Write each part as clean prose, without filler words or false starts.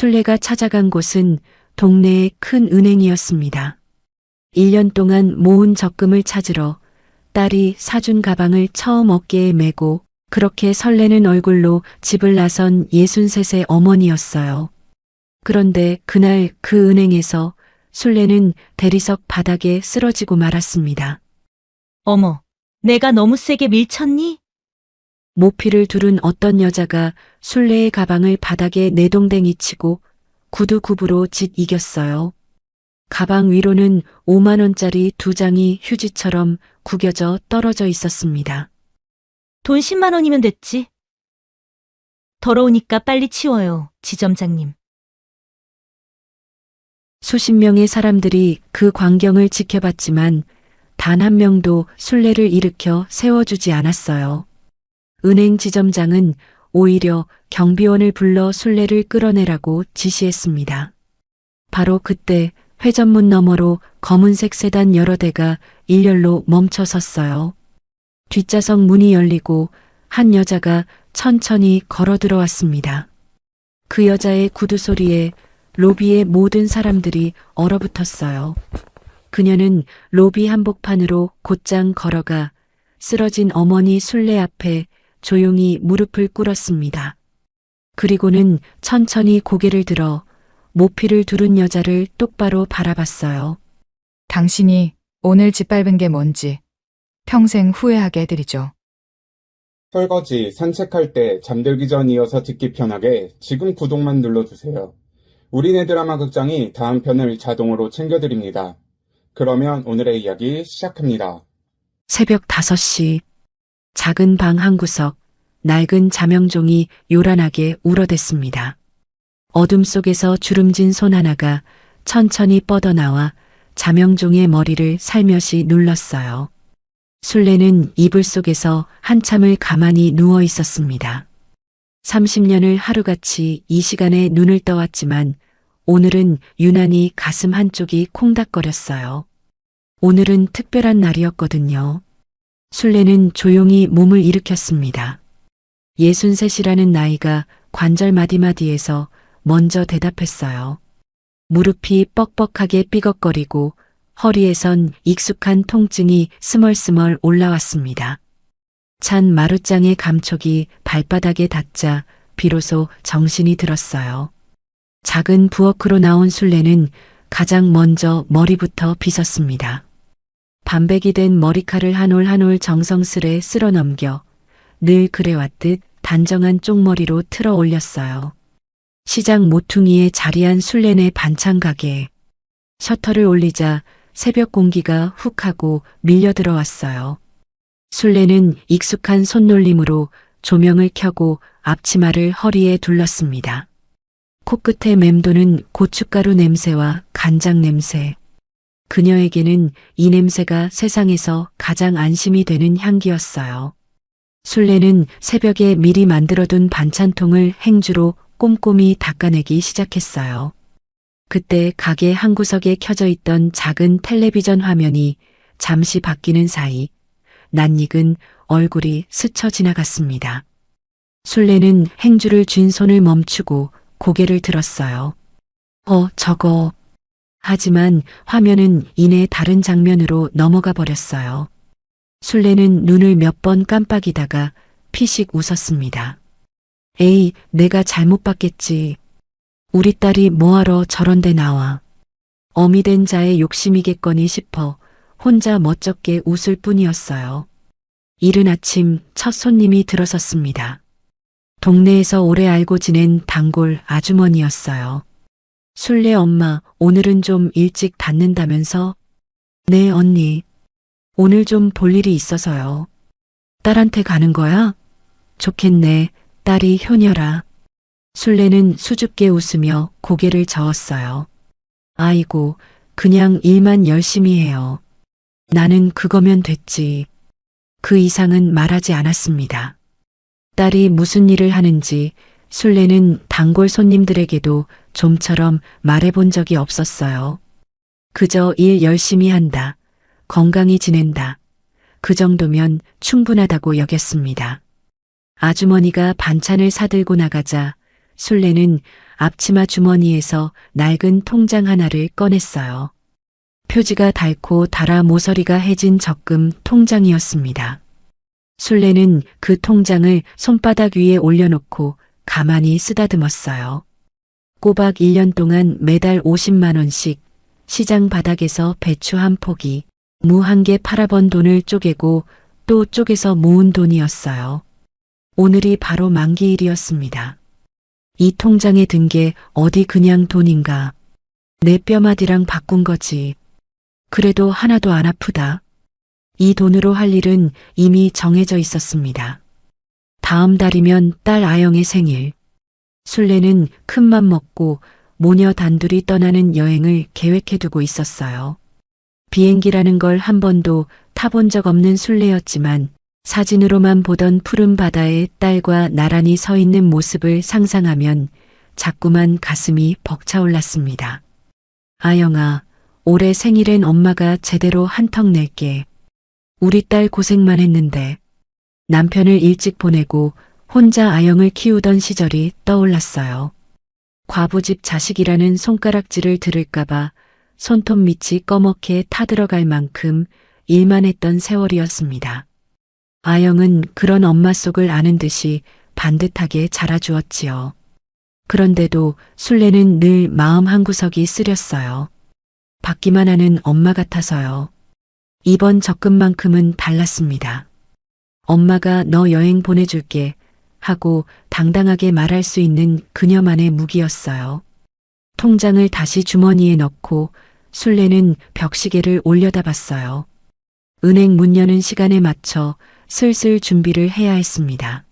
순례가 찾아간 곳은 동네의 큰 은행이었습니다. 1년 동안 모은 적금을 찾으러 딸이 사준 가방을 처음 어깨에 메고 그렇게 설레는 얼굴로 집을 나선 63세 어머니였어요. 그런데 그날 그 은행에서 순례는 대리석 바닥에 쓰러지고 말았습니다. 어머, 내가 너무 세게 밀쳤니? 모피를 두른 어떤 여자가 순례의 가방을 바닥에 내동댕이 치고 구두굽으로 짓 이겼어요. 가방 위로는 5만 원짜리 2장이 휴지처럼 구겨져 떨어져 있었습니다. 돈 10만 원이면 됐지. 더러우니까 빨리 치워요, 지점장님. 수십 명의 사람들이 그 광경을 지켜봤지만 단 한 명도 순례를 일으켜 세워주지 않았어요. 은행 지점장은 오히려 경비원을 불러 순례를 끌어내라고 지시했습니다. 바로 그때 회전문 너머로 검은색 세단 여러 대가 일렬로 멈춰 섰어요. 뒷좌석 문이 열리고 한 여자가 천천히 걸어 들어왔습니다. 그 여자의 구두 소리에 로비의 모든 사람들이 얼어붙었어요. 그녀는 로비 한복판으로 곧장 걸어가 쓰러진 어머니 순례 앞에 조용히 무릎을 꿇었습니다. 그리고는 천천히 고개를 들어 모피를 두른 여자를 똑바로 바라봤어요. 당신이 오늘 짓밟은 게 뭔지 평생 후회하게 해드리죠. 설거지, 산책할 때 잠들기 전 이어서 듣기 편하게 지금 구독만 눌러주세요. 우리네 드라마 극장이 다음 편을 자동으로 챙겨드립니다. 그러면 오늘의 이야기 시작합니다. 새벽 5시 작은 방 한 구석 낡은 자명종이 요란하게 울어댔습니다. 어둠 속에서 주름진 손 하나가 천천히 뻗어나와 자명종의 머리를 살며시 눌렀어요. 순례는 이불 속에서 한참을 가만히 누워 있었습니다. 30년을 하루같이 이 시간에 눈을 떠왔지만 오늘은 유난히 가슴 한쪽이 콩닥거렸어요. 오늘은 특별한 날이었거든요. 순례는 조용히 몸을 일으켰습니다. 63이라는 나이가 관절 마디마디에서 먼저 대답했어요. 무릎이 뻑뻑하게 삐걱거리고 허리에선 익숙한 통증이 스멀스멀 올라왔습니다. 찬 마룻장의 감촉이 발바닥에 닿자 비로소 정신이 들었어요. 작은 부엌으로 나온 순례는 가장 먼저 머리부터 빗었습니다. 반백이 된 머리칼을 한 올 한 올 정성스레 쓸어 넘겨 늘 그래왔듯 단정한 쪽머리로 틀어 올렸어요. 시장 모퉁이에 자리한 순례네 반찬 가게에 셔터를 올리자 새벽 공기가 훅 하고 밀려 들어왔어요. 순례는 익숙한 손놀림으로 조명을 켜고 앞치마를 허리에 둘렀습니다. 코끝에 맴도는 고춧가루 냄새와 간장 냄새. 그녀에게는 이 냄새가 세상에서 가장 안심이 되는 향기였어요. 순례는 새벽에 미리 만들어둔 반찬통을 행주로 꼼꼼히 닦아내기 시작했어요. 그때 가게 한 구석에 켜져 있던 작은 텔레비전 화면이 잠시 바뀌는 사이 낯익은 얼굴이 스쳐 지나갔습니다. 순례는 행주를 쥔 손을 멈추고 고개를 들었어요. 저거. 하지만 화면은 이내 다른 장면으로 넘어가 버렸어요. 순례는 눈을 몇 번 깜빡이다가 피식 웃었습니다. 에이, 내가 잘못 봤겠지. 우리 딸이 뭐하러 저런 데 나와. 어미 된 자의 욕심이겠거니 싶어 혼자 멋쩍게 웃을 뿐이었어요. 이른 아침 첫 손님이 들어섰습니다. 동네에서 오래 알고 지낸 단골 아주머니였어요. 순례 엄마, 오늘은 좀 일찍 닫는다면서? 네, 언니. 오늘 좀 볼 일이 있어서요. 딸한테 가는 거야? 좋겠네. 딸이 효녀라. 순례는 수줍게 웃으며 고개를 저었어요. 아이고, 그냥 일만 열심히 해요. 나는 그거면 됐지. 그 이상은 말하지 않았습니다. 딸이 무슨 일을 하는지 순례는 단골 손님들에게도 좀처럼 말해본 적이 없었어요. 그저 일 열심히 한다. 건강히 지낸다. 그 정도면 충분하다고 여겼습니다. 아주머니가 반찬을 사들고 나가자 순례는 앞치마 주머니에서 낡은 통장 하나를 꺼냈어요. 표지가 닳고 달아 모서리가 해진 적금 통장이었습니다. 술래는 그 통장을 손바닥 위에 올려놓고 가만히 쓰다듬었어요. 꼬박 1년 동안 매달 50만 원씩 시장 바닥에서 배추 한 포기, 무 한 개 팔아번 돈을 쪼개고 또 쪼개서 모은 돈이었어요. 오늘이 바로 만기일이었습니다. 이 통장에 든 게 어디 그냥 돈인가. 내 뼈마디랑 바꾼 거지. 그래도 하나도 안 아프다. 이 돈으로 할 일은 이미 정해져 있었습니다. 다음 달이면 딸 아영의 생일. 술래는 큰맘 먹고 모녀 단둘이 떠나는 여행을 계획해두고 있었어요. 비행기라는 걸 한 번도 타본 적 없는 술래였지만 사진으로만 보던 푸른 바다에 딸과 나란히 서 있는 모습을 상상하면 자꾸만 가슴이 벅차올랐습니다. 아영아, 올해 생일엔 엄마가 제대로 한턱 낼게. 우리 딸 고생만 했는데. 남편을 일찍 보내고 혼자 아영을 키우던 시절이 떠올랐어요. 과부집 자식이라는 손가락질을 들을까봐 손톱 밑이 꺼멓게 타들어갈 만큼 일만 했던 세월이었습니다. 아영은 그런 엄마 속을 아는 듯이 반듯하게 자라주었지요. 그런데도 술래는 늘 마음 한구석이 쓰렸어요. 받기만 하는 엄마 같아서요. 이번 적금만큼은 달랐습니다. 엄마가 너 여행 보내줄게 하고 당당하게 말할 수 있는 그녀만의 무기였어요. 통장을 다시 주머니에 넣고 술래는 벽시계를 올려다봤어요. 은행 문 여는 시간에 맞춰 슬슬 준비를 해야 했습니다.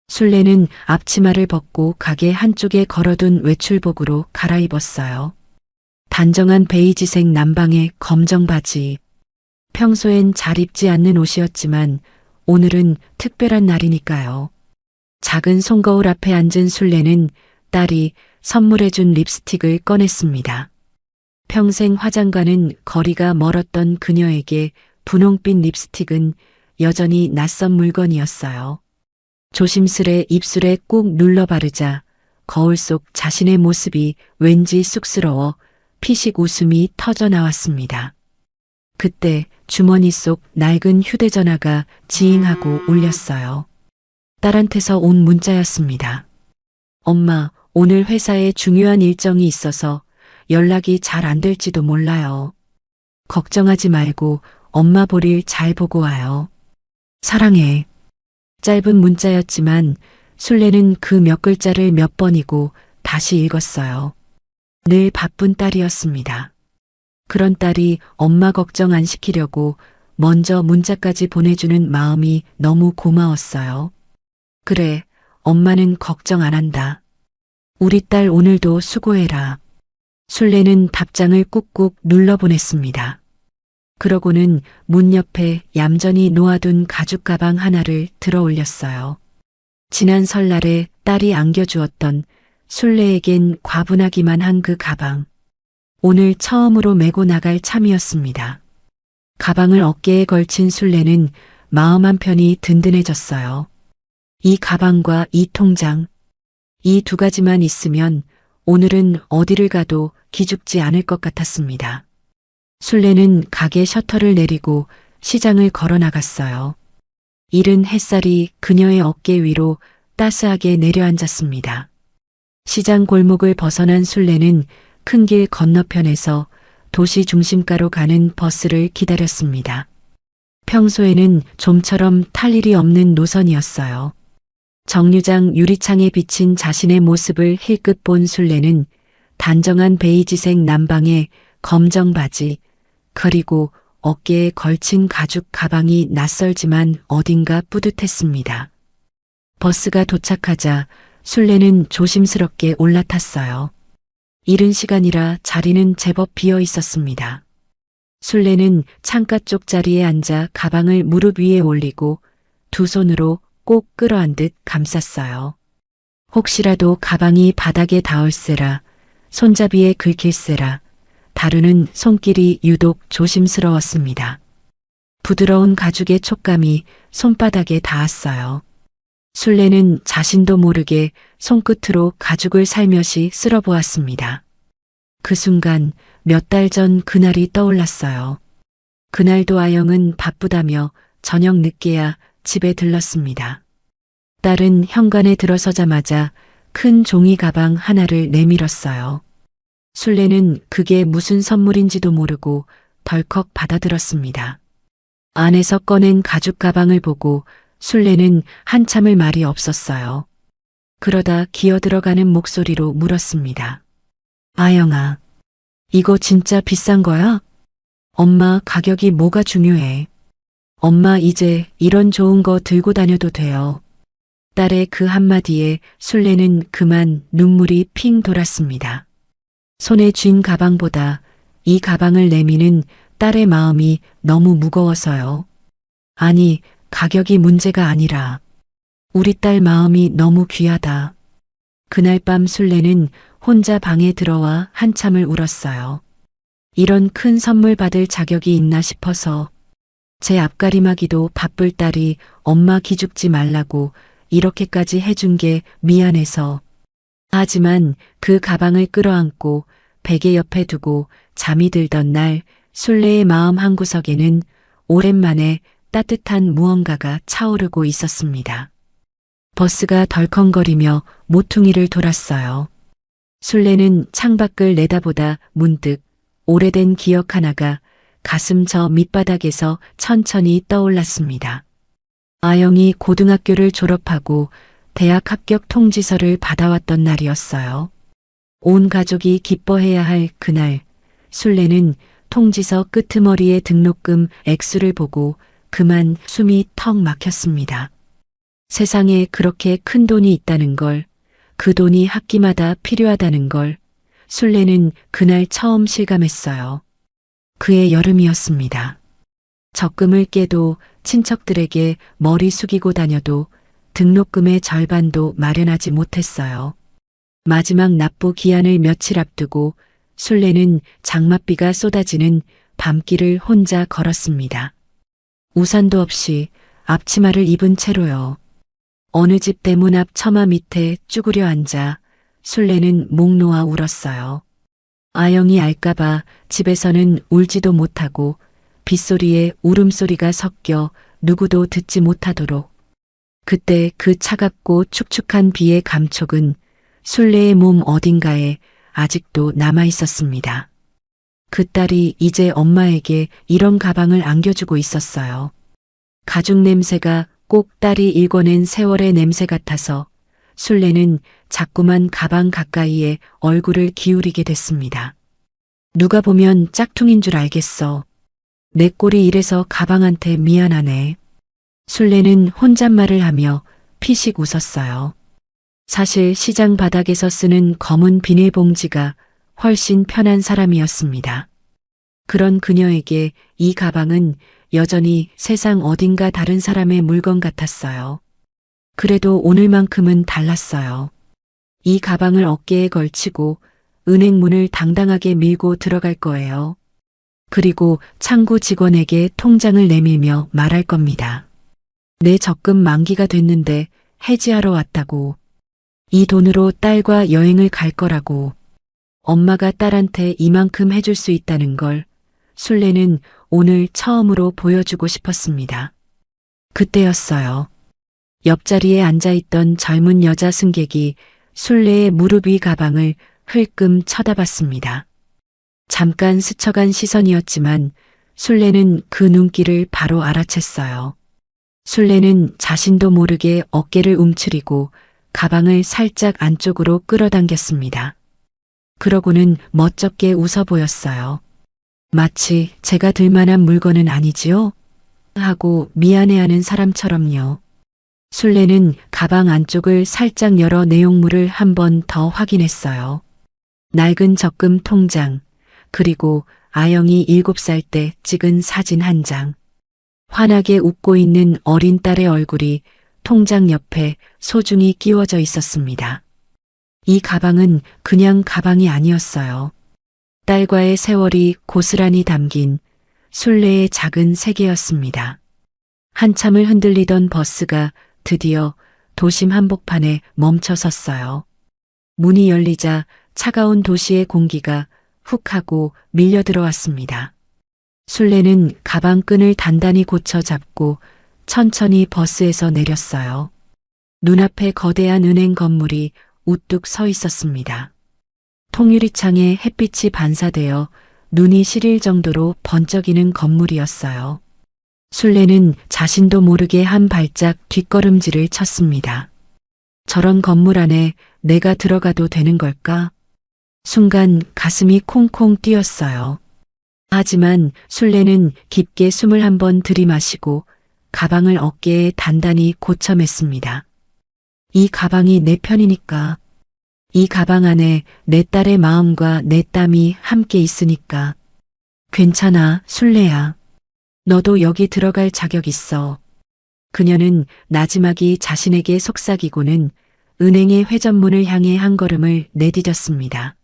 술래는 앞치마를 벗고 가게 한쪽에 걸어둔 외출복으로 갈아입었어요. 단정한 베이지색 남방의 검정 바지. 평소엔 잘 입지 않는 옷이었지만 오늘은 특별한 날이니까요. 작은 손거울 앞에 앉은 술래는 딸이 선물해준 립스틱을 꺼냈습니다. 평생 화장과는 거리가 멀었던 그녀에게 분홍빛 립스틱은 여전히 낯선 물건이었어요. 조심스레 입술에 꾹 눌러 바르자 거울 속 자신의 모습이 왠지 쑥스러워 피식 웃음이 터져 나왔습니다. 그때 주머니 속 낡은 휴대전화가 지잉하고 울렸어요. 딸한테서 온 문자였습니다. 엄마, 오늘 회사에 중요한 일정이 있어서 연락이 잘 안 될지도 몰라요. 걱정하지 말고 엄마 볼 일 잘 보고 와요. 사랑해. 짧은 문자였지만 술래는 그 몇 글자를 몇 번이고 다시 읽었어요. 늘 바쁜 딸이었습니다. 그런 딸이 엄마 걱정 안 시키려고 먼저 문자까지 보내주는 마음이 너무 고마웠어요. 그래, 엄마는 걱정 안 한다. 우리 딸 오늘도 수고해라. 술래는 답장을 꾹꾹 눌러보냈습니다. 그러고는 문 옆에 얌전히 놓아둔 가죽 가방 하나를 들어 올렸어요. 지난 설날에 딸이 안겨주었던 술래에겐 과분하기만 한 그 가방. 오늘 처음으로 메고 나갈 참이었습니다. 가방을 어깨에 걸친 술래는 마음 한편이 든든해졌어요. 이 가방과 이 통장, 이 두 가지만 있으면 오늘은 어디를 가도 기죽지 않을 것 같았습니다. 술래는 가게 셔터를 내리고 시장을 걸어 나갔어요. 이른 햇살이 그녀의 어깨 위로 따스하게 내려앉았습니다. 시장 골목을 벗어난 술래는 큰 길 건너편에서 도시 중심가로 가는 버스를 기다렸습니다. 평소에는 좀처럼 탈 일이 없는 노선이었어요. 정류장 유리창에 비친 자신의 모습을 힐끗 본 술래는 단정한 베이지색 남방에 검정 바지, 그리고 어깨에 걸친 가죽 가방이 낯설지만 어딘가 뿌듯했습니다. 버스가 도착하자 술래는 조심스럽게 올라탔어요. 이른 시간이라 자리는 제법 비어 있었습니다. 술래는 창가 쪽 자리에 앉아 가방을 무릎 위에 올리고 두 손으로 꼭 끌어안 듯 감쌌어요. 혹시라도 가방이 바닥에 닿을세라, 손잡이에 긁힐세라, 다루는 손길이 유독 조심스러웠습니다. 부드러운 가죽의 촉감이 손바닥에 닿았어요. 술래는 자신도 모르게 손끝으로 가죽을 살며시 쓸어보았습니다. 그 순간 몇 달 전 그날이 떠올랐어요. 그날도 아영은 바쁘다며 저녁 늦게야 집에 들렀습니다. 딸은 현관에 들어서자마자 큰 종이 가방 하나를 내밀었어요. 술래는 그게 무슨 선물인지도 모르고 덜컥 받아들었습니다. 안에서 꺼낸 가죽 가방을 보고 술래는 한참을 말이 없었어요. 그러다 기어들어가는 목소리로 물었습니다. 아영아, 이거 진짜 비싼 거야? 엄마, 가격이 뭐가 중요해? 엄마, 이제 이런 좋은 거 들고 다녀도 돼요. 딸의 그 한마디에 술래는 그만 눈물이 핑 돌았습니다. 손에 쥔 가방보다 이 가방을 내미는 딸의 마음이 너무 무거워서요. 아니, 가격이 문제가 아니라 우리 딸 마음이 너무 귀하다. 그날 밤 술래는 혼자 방에 들어와 한참을 울었어요. 이런 큰 선물 받을 자격이 있나 싶어서 제 앞가림하기도 바쁠 딸이 엄마 기죽지 말라고 이렇게까지 해준 게 미안해서. 하지만 그 가방을 끌어안고 베개 옆에 두고 잠이 들던 날 술래의 마음 한구석에는 오랜만에 따뜻한 무언가가 차오르고 있었습니다. 버스가 덜컹거리며 모퉁이를 돌았어요. 술래는 창밖을 내다보다 문득 오래된 기억 하나가 가슴 저 밑바닥에서 천천히 떠올랐습니다. 아영이 고등학교를 졸업하고 대학 합격 통지서를 받아왔던 날이었어요. 온 가족이 기뻐해야 할 그날, 술래는 통지서 끄트머리의 등록금 액수를 보고 그만 숨이 턱 막혔습니다. 세상에 그렇게 큰 돈이 있다는 걸, 그 돈이 학기마다 필요하다는 걸 술래는 그날 처음 실감했어요. 그해 여름이었습니다. 적금을 깨도 친척들에게 머리 숙이고 다녀도 등록금의 절반도 마련하지 못했어요. 마지막 납부 기한을 며칠 앞두고 술래는 장맛비가 쏟아지는 밤길을 혼자 걸었습니다. 우산도 없이 앞치마를 입은 채로요. 어느 집 대문 앞 처마 밑에 쭈그려 앉아 술래는 목 놓아 울었어요. 아영이 알까봐 집에서는 울지도 못하고 빗소리에 울음소리가 섞여 누구도 듣지 못하도록. 그때 그 차갑고 축축한 비의 감촉은 술래의 몸 어딘가에 아직도 남아 있었습니다. 그 딸이 이제 엄마에게 이런 가방을 안겨주고 있었어요. 가죽 냄새가 꼭 딸이 일궈낸 세월의 냄새 같아서 술래는 자꾸만 가방 가까이에 얼굴을 기울이게 됐습니다. 누가 보면 짝퉁인 줄 알겠어. 내 꼴이 이래서 가방한테 미안하네. 술래는 혼잣말을 하며 피식 웃었어요. 사실 시장 바닥에서 쓰는 검은 비닐봉지가 훨씬 편한 사람이었습니다. 그런 그녀에게 이 가방은 여전히 세상 어딘가 다른 사람의 물건 같았어요. 그래도 오늘만큼은 달랐어요. 이 가방을 어깨에 걸치고 은행 문을 당당하게 밀고 들어갈 거예요. 그리고 창구 직원에게 통장을 내밀며 말할 겁니다. 내 적금 만기가 됐는데 해지하러 왔다고. 이 돈으로 딸과 여행을 갈 거라고. 엄마가 딸한테 이만큼 해줄 수 있다는 걸 술래는 오늘 처음으로 보여주고 싶었습니다. 그때였어요. 옆자리에 앉아있던 젊은 여자 승객이 술래의 무릎 위 가방을 흘끔 쳐다봤습니다. 잠깐 스쳐간 시선이었지만 술래는 그 눈길을 바로 알아챘어요. 술래는 자신도 모르게 어깨를 움츠리고 가방을 살짝 안쪽으로 끌어당겼습니다. 그러고는 멋쩍게 웃어 보였어요. 마치 제가 들 만한 물건은 아니지요? 하고 미안해하는 사람처럼요. 술래는 가방 안쪽을 살짝 열어 내용물을 한 번 더 확인했어요. 낡은 적금 통장, 그리고 아영이 7살 때 찍은 사진 한 장. 환하게 웃고 있는 어린 딸의 얼굴이 통장 옆에 소중히 끼워져 있었습니다. 이 가방은 그냥 가방이 아니었어요. 딸과의 세월이 고스란히 담긴 술래의 작은 세계였습니다. 한참을 흔들리던 버스가 드디어 도심 한복판에 멈춰 섰어요. 문이 열리자 차가운 도시의 공기가 훅 하고 밀려 들어왔습니다. 술래는 가방 끈을 단단히 고쳐 잡고 천천히 버스에서 내렸어요. 눈앞에 거대한 은행 건물이 우뚝 서 있었습니다. 통유리창에 햇빛이 반사되어 눈이 시릴 정도로 번쩍이는 건물이었어요. 술래는 자신도 모르게 한 발짝 뒷걸음질을 쳤습니다. 저런 건물 안에 내가 들어가도 되는 걸까? 순간 가슴이 콩콩 뛰었어요. 하지만 술래는 깊게 숨을 한번 들이마시고 가방을 어깨에 단단히 고쳐맸습니다. 이 가방이 내 편이니까. 이 가방 안에 내 딸의 마음과 내 땀이 함께 있으니까. 괜찮아, 술래야. 너도 여기 들어갈 자격 있어. 그녀는 나지막이 자신에게 속삭이고는 은행의 회전문을 향해 한 걸음을 내디뎠습니다.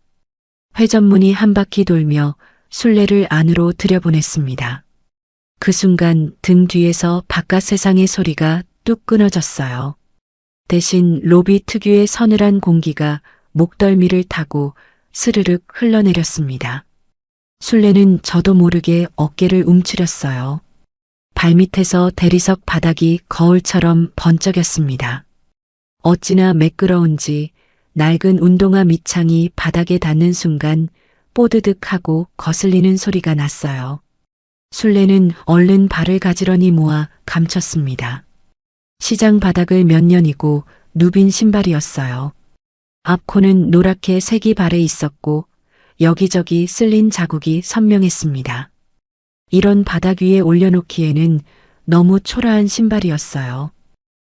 회전문이 한 바퀴 돌며 술래를 안으로 들여보냈습니다. 그 순간 등 뒤에서 바깥 세상의 소리가 뚝 끊어졌어요. 대신 로비 특유의 서늘한 공기가 목덜미를 타고 스르륵 흘러내렸습니다. 술래는 저도 모르게 어깨를 움츠렸어요. 발밑에서 대리석 바닥이 거울처럼 번쩍였습니다. 어찌나 매끄러운지 낡은 운동화 밑창이 바닥에 닿는 순간 뽀드득하고 거슬리는 소리가 났어요. 술래는 얼른 발을 가지런히 모아 감췄습니다. 시장 바닥을 몇 년이고 누빈 신발이었어요. 앞코는 노랗게 색이 발에 있었고 여기저기 쓸린 자국이 선명했습니다. 이런 바닥 위에 올려놓기에는 너무 초라한 신발이었어요.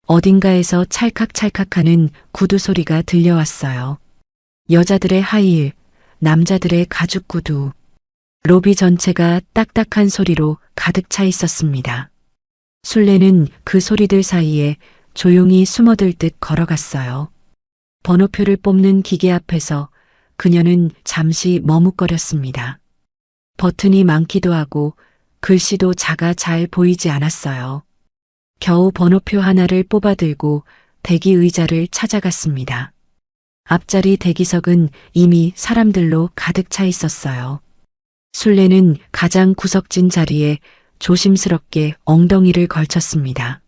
어딘가에서 찰칵찰칵하는 구두 소리가 들려왔어요. 여자들의 하이힐, 남자들의 가죽 구두. 로비 전체가 딱딱한 소리로 가득 차 있었습니다. 술래는 그 소리들 사이에 조용히 숨어들 듯 걸어갔어요. 번호표를 뽑는 기계 앞에서 그녀는 잠시 머뭇거렸습니다. 버튼이 많기도 하고 글씨도 작아 잘 보이지 않았어요. 겨우 번호표 하나를 뽑아들고 대기 의자를 찾아갔습니다. 앞자리 대기석은 이미 사람들로 가득 차 있었어요. 술래는 가장 구석진 자리에 조심스럽게 엉덩이를 걸쳤습니다.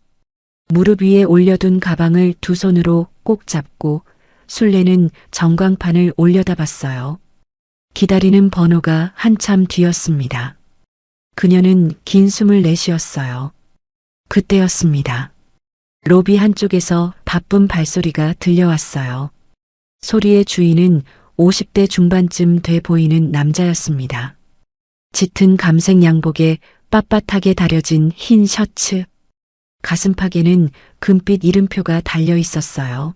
무릎 위에 올려둔 가방을 두 손으로 꼭 잡고 술래는 전광판을 올려다봤어요. 기다리는 번호가 한참 뒤였습니다. 그녀는 긴 숨을 내쉬었어요. 그때였습니다. 로비 한쪽에서 바쁜 발소리가 들려왔어요. 소리의 주인은 50대 중반쯤 돼 보이는 남자였습니다. 짙은 감색 양복에 빳빳하게 다려진 흰 셔츠. 가슴팍에는 금빛 이름표가 달려 있었어요.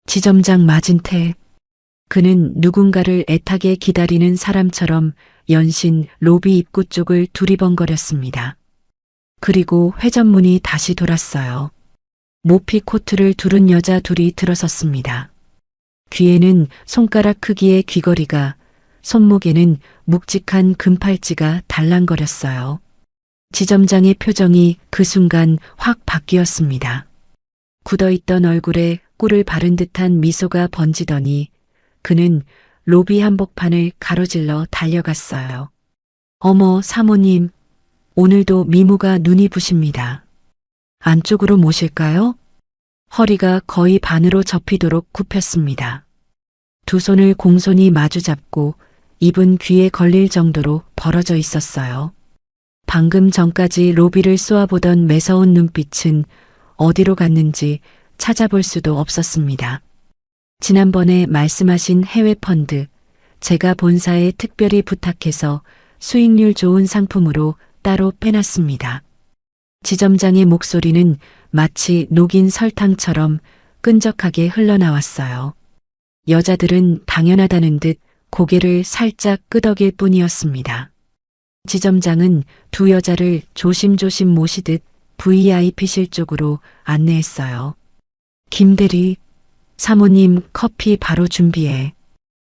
지점장 마진태. 그는 누군가를 애타게 기다리는 사람처럼 연신 로비 입구 쪽을 두리번거렸습니다. 그리고 회전문이 다시 돌았어요. 모피 코트를 두른 여자 둘이 들어섰습니다. 귀에는 손가락 크기의 귀걸이가, 손목에는 묵직한 금팔찌가 달랑거렸어요. 지점장의 표정이 그 순간 확 바뀌었습니다. 굳어있던 얼굴에 꿀을 바른 듯한 미소가 번지더니 그는 로비 한복판을 가로질러 달려갔어요. 어머, 사모님, 오늘도 미모가 눈이 부십니다. 안쪽으로 모실까요? 허리가 거의 반으로 접히도록 굽혔습니다. 두 손을 공손히 마주잡고 입은 귀에 걸릴 정도로 벌어져 있었어요. 방금 전까지 로비를 쏘아보던 매서운 눈빛은 어디로 갔는지 찾아볼 수도 없었습니다. 지난번에 말씀하신 해외 펀드, 제가 본사에 특별히 부탁해서 수익률 좋은 상품으로 따로 빼놨습니다. 지점장의 목소리는 마치 녹인 설탕처럼 끈적하게 흘러나왔어요. 여자들은 당연하다는 듯 고개를 살짝 끄덕일 뿐이었습니다. 지점장은 두 여자를 조심조심 모시듯 VIP실 쪽으로 안내했어요. 김대리, 사모님 커피 바로 준비해.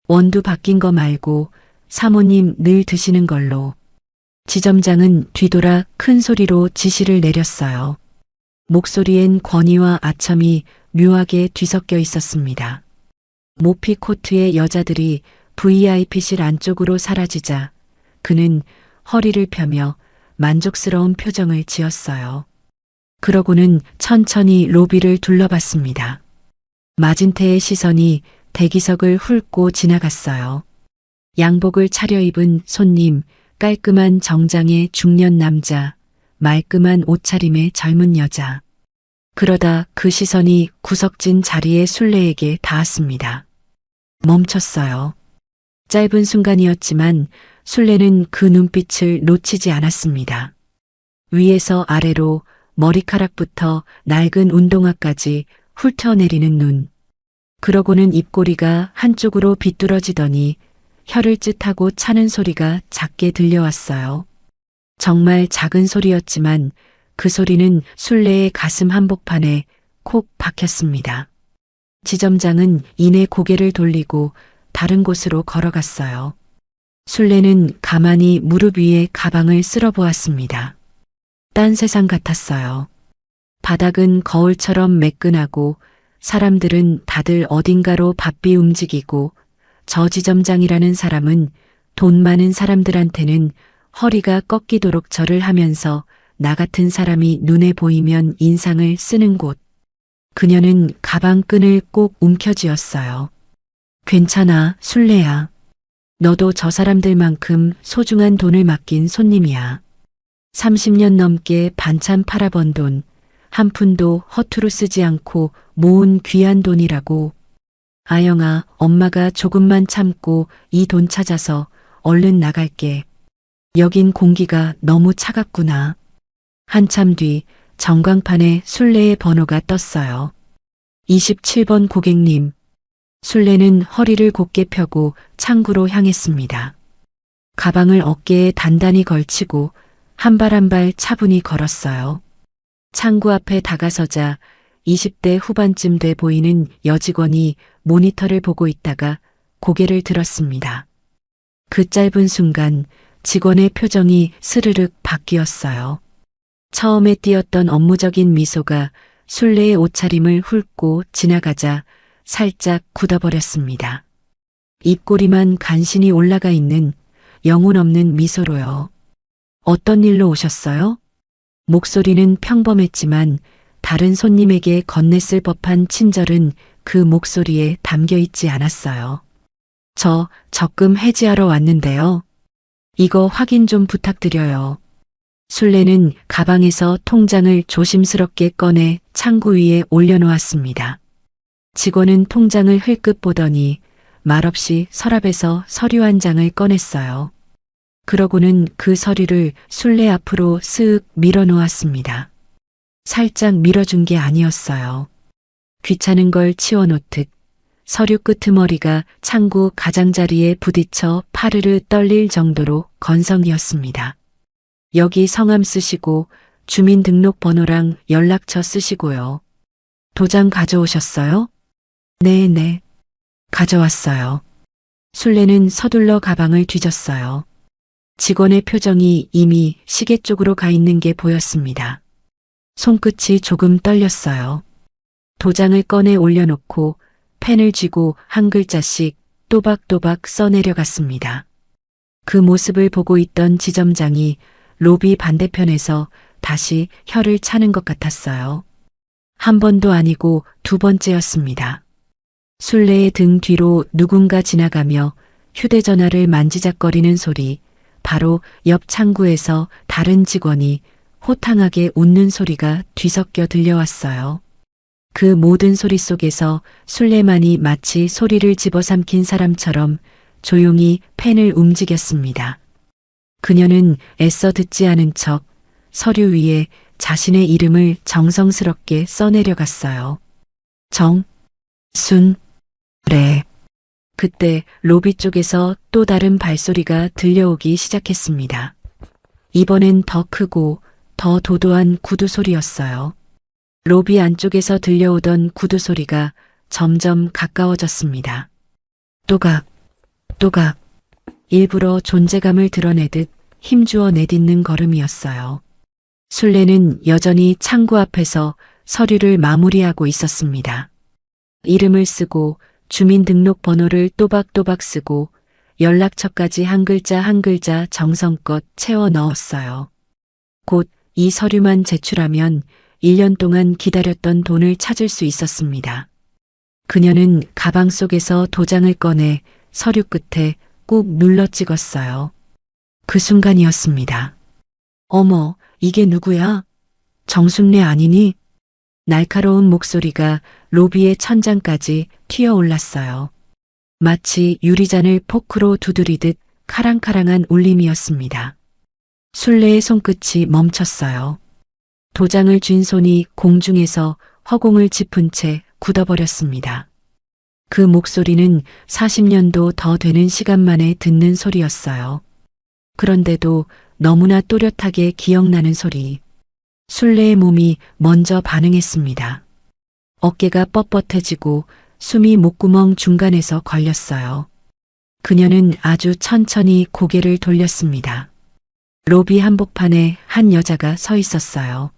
원두 바뀐 거 말고 사모님 늘 드시는 걸로. 지점장은 뒤돌아 큰 소리로 지시를 내렸어요. 목소리엔 권위와 아첨이 묘하게 뒤섞여 있었습니다. 모피 코트의 여자들이 VIP실 안쪽으로 사라지자 그는 허리를 펴며 만족스러운 표정을 지었어요. 그러고는 천천히 로비를 둘러봤습니다. 마진태의 시선이 대기석을 훑고 지나갔어요. 양복을 차려입은 손님, 깔끔한 정장의 중년 남자, 말끔한 옷차림의 젊은 여자. 그러다 그 시선이 구석진 자리의 순례에게 닿았습니다. 멈췄어요. 짧은 순간이었지만 순례는 그 눈빛을 놓치지 않았습니다. 위에서 아래로 머리카락부터 낡은 운동화까지 훑어내리는 눈. 그러고는 입꼬리가 한쪽으로 비뚤어지더니 혀를 쯧하고 차는 소리가 작게 들려왔어요. 정말 작은 소리였지만 그 소리는 순례의 가슴 한복판에 콕 박혔습니다. 지점장은 이내 고개를 돌리고 다른 곳으로 걸어갔어요. 순례는 가만히 무릎 위에 가방을 쓸어보았습니다. 딴 세상 같았어요. 바닥은 거울처럼 매끈하고 사람들은 다들 어딘가로 바삐 움직이고 저 지점장이라는 사람은 돈 많은 사람들한테는 허리가 꺾이도록 절을 하면서 나 같은 사람이 눈에 보이면 인상을 쓰는 곳. 그녀는 가방 끈을 꼭 움켜쥐었어요. 괜찮아, 순례야. 너도 저 사람들만큼 소중한 돈을 맡긴 손님이야. 30년 넘게 반찬 팔아번 돈, 한 푼도 허투루 쓰지 않고 모은 귀한 돈이라고. 아영아, 엄마가 조금만 참고 이 돈 찾아서 얼른 나갈게. 여긴 공기가 너무 차갑구나. 한참 뒤 전광판에 순례의 번호가 떴어요. 27번 고객님. 순례는 허리를 곧게 펴고 창구로 향했습니다. 가방을 어깨에 단단히 걸치고 한 발 한 발 차분히 걸었어요. 창구 앞에 다가서자 20대 후반쯤 돼 보이는 여직원이 모니터를 보고 있다가 고개를 들었습니다. 그 짧은 순간 직원의 표정이 스르륵 바뀌었어요. 처음에 띄었던 업무적인 미소가 순례의 옷차림을 훑고 지나가자 살짝 굳어버렸습니다. 입꼬리만 간신히 올라가 있는 영혼 없는 미소로요. 어떤 일로 오셨어요? 목소리는 평범했지만 다른 손님에게 건넸을 법한 친절은 그 목소리에 담겨 있지 않았어요. 저 적금 해지하러 왔는데요. 이거 확인 좀 부탁드려요. 순례는 가방에서 통장을 조심스럽게 꺼내 창구 위에 올려놓았습니다. 직원은 통장을 흘끗 보더니 말없이 서랍에서 서류 한 장을 꺼냈어요. 그러고는 그 서류를 순례 앞으로 쓱 밀어놓았습니다. 살짝 밀어준 게 아니었어요. 귀찮은 걸 치워놓듯 서류 끄트머리가 창구 가장자리에 부딪혀 파르르 떨릴 정도로 건성이었습니다. 여기 성함 쓰시고 주민등록번호랑 연락처 쓰시고요. 도장 가져오셨어요? 네네. 가져왔어요. 순례는 서둘러 가방을 뒤졌어요. 직원의 표정이 이미 시계 쪽으로 가 있는 게 보였습니다. 손끝이 조금 떨렸어요. 도장을 꺼내 올려놓고 펜을 쥐고 한 글자씩 또박또박 써내려갔습니다. 그 모습을 보고 있던 지점장이 로비 반대편에서 다시 혀를 차는 것 같았어요. 한 번도 아니고 두 번째였습니다. 순례의 등 뒤로 누군가 지나가며 휴대전화를 만지작거리는 소리, 바로 옆 창구에서 다른 직원이 호탕하게 웃는 소리가 뒤섞여 들려왔어요. 그 모든 소리 속에서 순례만이 마치 소리를 집어삼킨 사람처럼 조용히 펜을 움직였습니다. 그녀는 애써 듣지 않은 척 서류 위에 자신의 이름을 정성스럽게 써내려갔어요. 래. 그때 로비 쪽에서 또 다른 발소리가 들려오기 시작했습니다. 이번엔 더 크고 더 도도한 구두 소리였어요. 로비 안쪽에서 들려오던 구두 소리가 점점 가까워졌습니다. 또각, 또각. 일부러 존재감을 드러내듯 힘주어 내딛는 걸음이었어요. 순례는 여전히 창구 앞에서 서류를 마무리하고 있었습니다. 이름을 쓰고 주민등록번호를 또박또박 쓰고 연락처까지 한 글자 한 글자 정성껏 채워 넣었어요. 곧 이 서류만 제출하면 1년 동안 기다렸던 돈을 찾을 수 있었습니다. 그녀는 가방 속에서 도장을 꺼내 서류 끝에 꾹 눌러 찍었어요. 그 순간이었습니다. 어머, 이게 누구야? 정순례 아니니? 날카로운 목소리가 로비의 천장까지 튀어올랐어요. 마치 유리잔을 포크로 두드리듯 카랑카랑한 울림이었습니다. 순례의 손끝이 멈췄어요. 도장을 쥔 손이 공중에서 허공을 짚은 채 굳어버렸습니다. 그 목소리는 40년도 더 되는 시간 만에 듣는 소리였어요. 그런데도 너무나 또렷하게 기억나는 소리. 순례의 몸이 먼저 반응했습니다. 어깨가 뻣뻣해지고 숨이 목구멍 중간에서 걸렸어요. 그녀는 아주 천천히 고개를 돌렸습니다. 로비 한복판에 한 여자가 서 있었어요.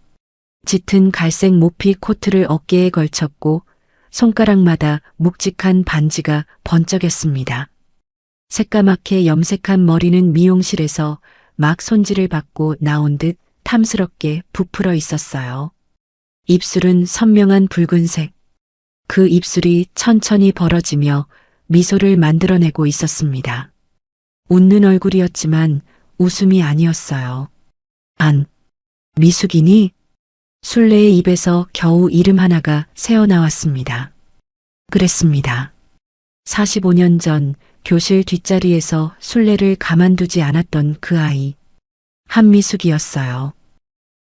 짙은 갈색 모피 코트를 어깨에 걸쳤고 손가락마다 묵직한 반지가 번쩍였습니다. 새까맣게 염색한 머리는 미용실에서 막 손질을 받고 나온 듯 탐스럽게 부풀어 있었어요. 입술은 선명한 붉은색. 그 입술이 천천히 벌어지며 미소를 만들어내고 있었습니다. 웃는 얼굴이었지만 웃음이 아니었어요. 미숙이니? 순례의 입에서 겨우 이름 하나가 새어나왔습니다. 그랬습니다. 45년 전 교실 뒷자리에서 순례를 가만두지 않았던 그 아이. 한미숙이었어요.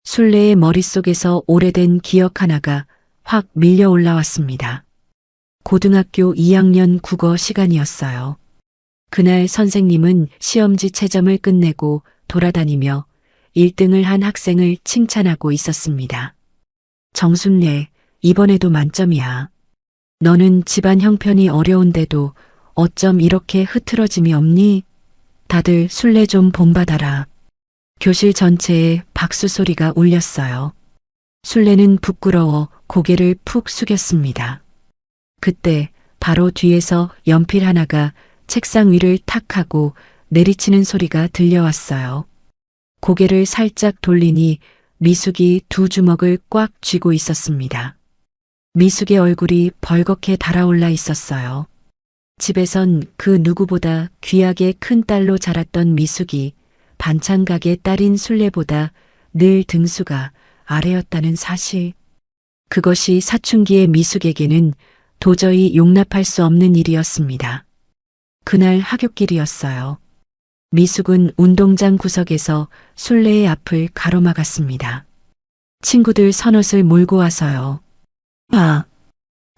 순례의 머릿속에서 오래된 기억 하나가 확 밀려 올라왔습니다. 고등학교 2학년 국어 시간이었어요. 그날 선생님은 시험지 채점을 끝내고 돌아다니며 1등을 한 학생을 칭찬하고 있었습니다. 정순례, 이번에도 만점이야. 너는 집안 형편이 어려운데도 어쩜 이렇게 흐트러짐이 없니? 다들 순례 좀 본받아라. 교실 전체에 박수 소리가 울렸어요. 순례는 부끄러워 고개를 푹 숙였습니다. 그때 바로 뒤에서 연필 하나가 책상 위를 탁 하고 내리치는 소리가 들려왔어요. 고개를 살짝 돌리니 미숙이 두 주먹을 꽉 쥐고 있었습니다. 미숙의 얼굴이 벌겋게 달아올라 있었어요. 집에선 그 누구보다 귀하게 큰 딸로 자랐던 미숙이 반찬 가게 딸인 순례보다 늘 등수가 아래였다는 사실. 그것이 사춘기의 미숙에게는 도저히 용납할 수 없는 일이었습니다. 그날 하굣길이었어요. 미숙은 운동장 구석에서 순례의 앞을 가로막았습니다. 친구들 서넛을 몰고 와서요.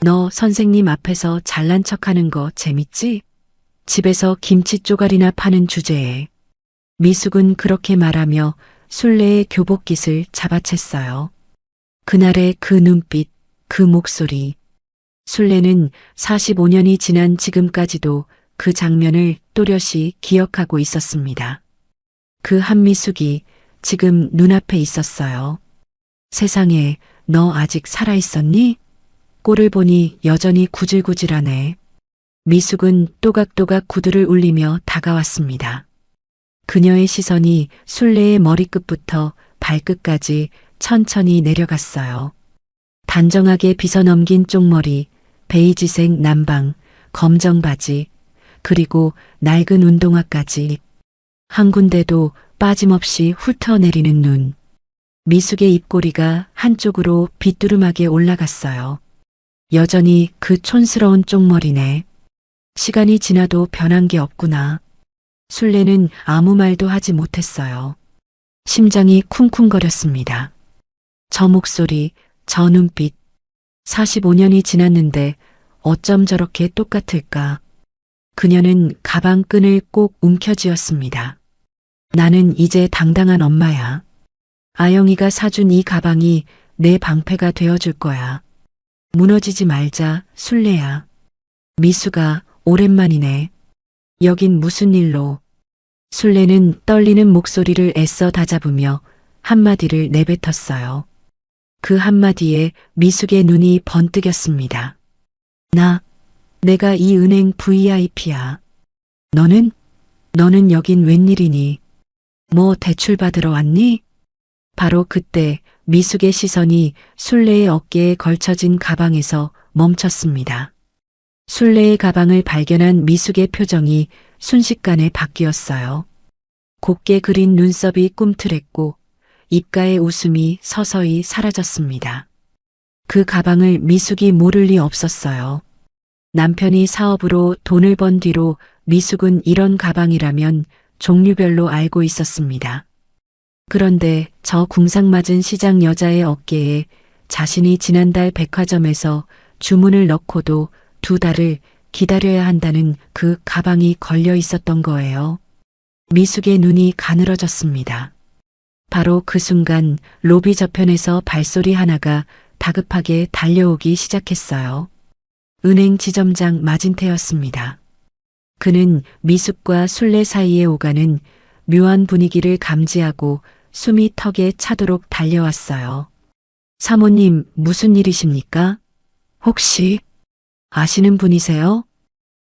너 선생님 앞에서 잘난 척하는 거 재밌지? 집에서 김치 쪼가리나 파는 주제에. 미숙은 그렇게 말하며 순례의 교복깃을 잡아챘어요. 그날의 그 눈빛, 그 목소리. 순례는 45년이 지난 지금까지도 그 장면을 또렷이 기억하고 있었습니다. 그 한미숙이 지금 눈앞에 있었어요. 세상에, 너 아직 살아있었니? 꼴을 보니 여전히 구질구질하네. 미숙은 또각또각 구두를 울리며 다가왔습니다. 그녀의 시선이 순례의 머리끝부터 발끝까지 천천히 내려갔어요. 단정하게 빗어넘긴 쪽머리, 베이지색 남방, 검정 바지, 그리고 낡은 운동화까지. 한 군데도 빠짐없이 훑어내리는 눈. 미숙의 입꼬리가 한쪽으로 빗두름하게 올라갔어요. 여전히 그 촌스러운 쪽머리네. 시간이 지나도 변한 게 없구나. 순례는 아무 말도 하지 못했어요. 심장이 쿵쿵거렸습니다. 저 목소리, 저 눈빛. 45년이 지났는데 어쩜 저렇게 똑같을까. 그녀는 가방 끈을 꼭 움켜쥐었습니다. 나는 이제 당당한 엄마야. 아영이가 사준 이 가방이 내 방패가 되어줄 거야. 무너지지 말자, 순례야. 미수가 오랜만이네. 여긴 무슨 일로? 순례는 떨리는 목소리를 애써 다잡으며 한마디를 내뱉었어요. 그 한마디에 미숙의 눈이 번뜩였습니다. 내가 이 은행 VIP야. 너는 여긴 웬일이니? 뭐 대출 받으러 왔니? 바로 그때 미숙의 시선이 순례의 어깨에 걸쳐진 가방에서 멈췄습니다. 순례의 가방을 발견한 미숙의 표정이 순식간에 바뀌었어요. 곱게 그린 눈썹이 꿈틀했고 입가의 웃음이 서서히 사라졌습니다. 그 가방을 미숙이 모를 리 없었어요. 남편이 사업으로 돈을 번 뒤로 미숙은 이런 가방이라면 종류별로 알고 있었습니다. 그런데 저 궁상맞은 시장 여자의 어깨에 자신이 지난달 백화점에서 주문을 넣고도 2달을 기다려야 한다는 그 가방이 걸려 있었던 거예요. 미숙의 눈이 가늘어졌습니다. 바로 그 순간 로비 저편에서 발소리 하나가 다급하게 달려오기 시작했어요. 은행 지점장 마진태였습니다. 그는 미숙과 순례 사이에 오가는 묘한 분위기를 감지하고 숨이 턱에 차도록 달려왔어요. 사모님, 무슨 일이십니까? 혹시 아시는 분이세요?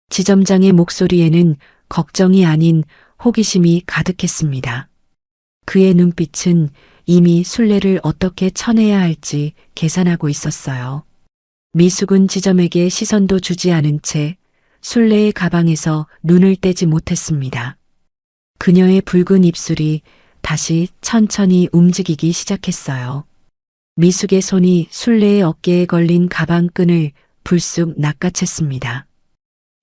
지점장의 목소리에는 걱정이 아닌 호기심이 가득했습니다. 그의 눈빛은 이미 순례를 어떻게 쳐내야 할지 계산하고 있었어요. 미숙은 지점에게 시선도 주지 않은 채 순례의 가방에서 눈을 떼지 못했습니다. 그녀의 붉은 입술이 다시 천천히 움직이기 시작했어요. 미숙의 손이 순례의 어깨에 걸린 가방 끈을 불쑥 낚아챘습니다.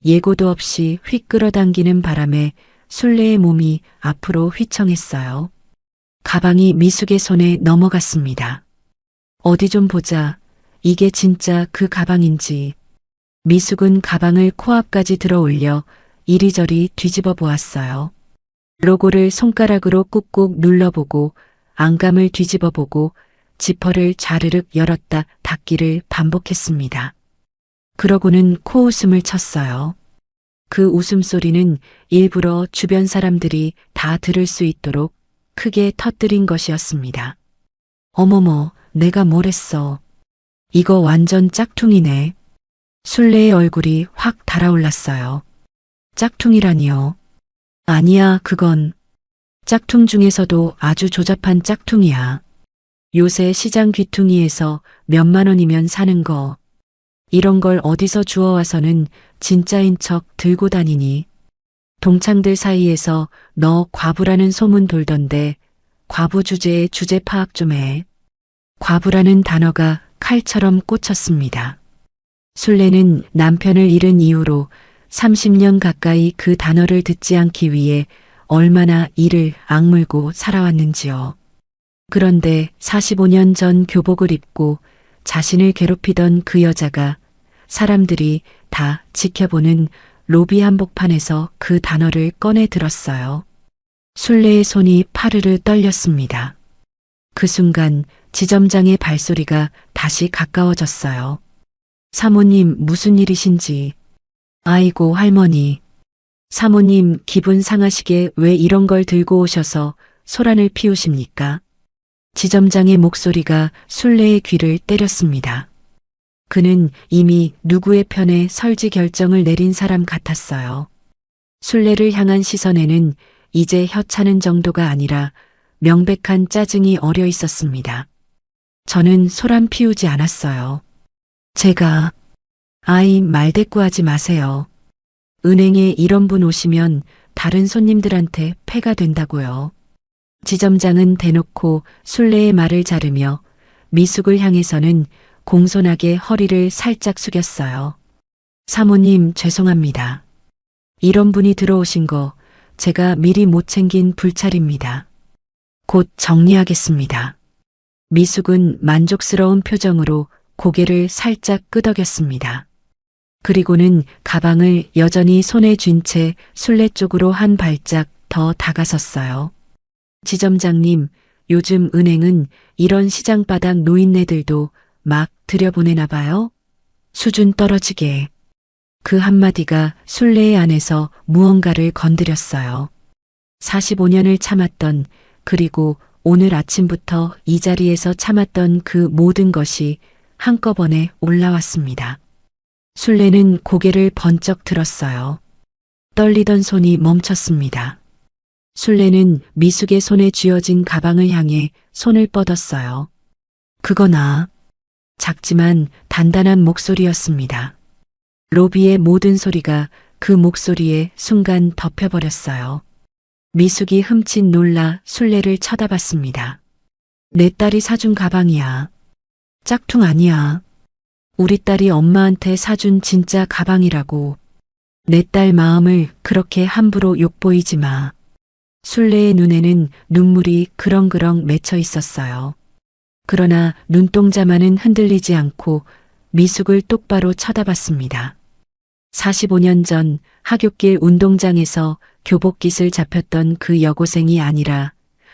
예고도 없이 휙 끌어당기는 바람에 순례의 몸이 앞으로 휘청했어요. 가방이 미숙의 손에 넘어갔습니다. 어디 좀 보자. 이게 진짜 그 가방인지. 미숙은 가방을 코앞까지 들어 올려 이리저리 뒤집어 보았어요. 로고를 손가락으로 꾹꾹 눌러보고 안감을 뒤집어 보고 지퍼를 자르륵 열었다 닫기를 반복했습니다. 그러고는 코웃음을 쳤어요. 그 웃음소리는 일부러 주변 사람들이 다 들을 수 있도록 크게 터뜨린 것이었습니다. 어머머, 내가 뭘 했어. 이거 완전 짝퉁이네. 순례의 얼굴이 확 달아올랐어요. 짝퉁이라니요. 아니야, 그건 짝퉁 중에서도 아주 조잡한 짝퉁이야. 요새 시장 귀퉁이에서 몇만 원이면 사는 거. 이런 걸 어디서 주워와서는 진짜인 척 들고 다니니. 동창들 사이에서 너 과부라는 소문 돌던데 과부 주제에 주제 파악 좀 해. 과부라는 단어가 칼처럼 꽂혔습니다. 순례는 남편을 잃은 이후로 30년 가까이 그 단어를 듣지 않기 위해 얼마나 이를 악물고 살아왔는지요. 그런데 45년 전 교복을 입고 자신을 괴롭히던 그 여자가 사람들이 다 지켜보는 로비 한복판에서 그 단어를 꺼내 들었어요. 순례의 손이 파르르 떨렸습니다. 그 순간 지점장의 발소리가 다시 가까워졌어요. 사모님, 무슨 일이신지. 아이고, 할머니. 사모님, 기분 상하시게 왜 이런 걸 들고 오셔서 소란을 피우십니까? 지점장의 목소리가 순례의 귀를 때렸습니다. 그는 이미 누구의 편에 설지 결정을 내린 사람 같았어요. 순례를 향한 시선에는 이제 혀차는 정도가 아니라 명백한 짜증이 어려 있었습니다. 저는 소란 피우지 않았어요. 제가 아이 말대꾸하지 마세요. 은행에 이런 분 오시면 다른 손님들한테 폐가 된다고요. 지점장은 대놓고 순례의 말을 자르며 미숙을 향해서는 공손하게 허리를 살짝 숙였어요. 사모님, 죄송합니다. 이런 분이 들어오신 거 제가 미리 못 챙긴 불찰입니다. 곧 정리하겠습니다. 미숙은 만족스러운 표정으로 고개를 살짝 끄덕였습니다. 그리고는 가방을 여전히 손에 쥔 채 순례 쪽으로 한 발짝 더 다가섰어요. 지점장님, 요즘 은행은 이런 시장바닥 노인네들도 막 들여보내나 봐요? 수준 떨어지게. 그 한마디가 순례의 안에서 무언가를 건드렸어요. 45년을 참았던 그리고 오늘 아침부터 이 자리에서 참았던 그 모든 것이 한꺼번에 올라왔습니다. 술래는 고개를 번쩍 들었어요. 떨리던 손이 멈췄습니다. 술래는 미숙의 손에 쥐어진 가방을 향해 손을 뻗었어요. 그거나 작지만 단단한 목소리였습니다. 로비의 모든 소리가 그 목소리에 순간 덮여버렸어요. 미숙이 흠칫 놀라 술래를 쳐다봤습니다. 내 딸이 사준 가방이야. 짝퉁 아니야. 우리 딸이 엄마한테 사준 진짜 가방이라고. 내 딸 마음을 그렇게 함부로 욕보이지 마. 술래의 눈에는 눈물이 그렁그렁 맺혀 있었어요. 그러나 눈동자만은 흔들리지 않고 미숙을 똑바로 쳐다봤습니다. 45년 전 하굣길 운동장에서 교복깃을 잡혔던 그 여고생이 아니라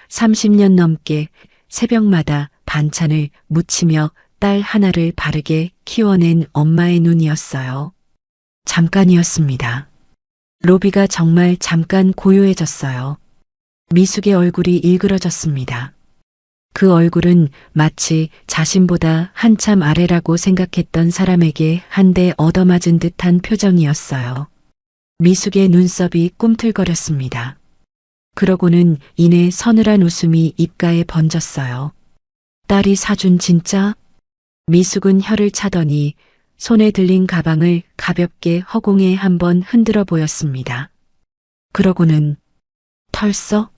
30년 넘게 새벽마다 반찬을 무치며 딸 하나를 바르게 키워낸 엄마의 눈이었어요. 잠깐이었습니다. 로비가 정말 잠깐 고요해졌어요. 미숙의 얼굴이 일그러졌습니다. 그 얼굴은 마치 자신보다 한참 아래라고 생각했던 사람에게 한 대 얻어맞은 듯한 표정이었어요. 미숙의 눈썹이 꿈틀거렸습니다. 그러고는 이내 서늘한 웃음이 입가에 번졌어요. 딸이 사준 진짜? 미숙은 혀를 차더니 손에 들린 가방을 가볍게 허공에 한번 흔들어 보였습니다. 그러고는 털썩?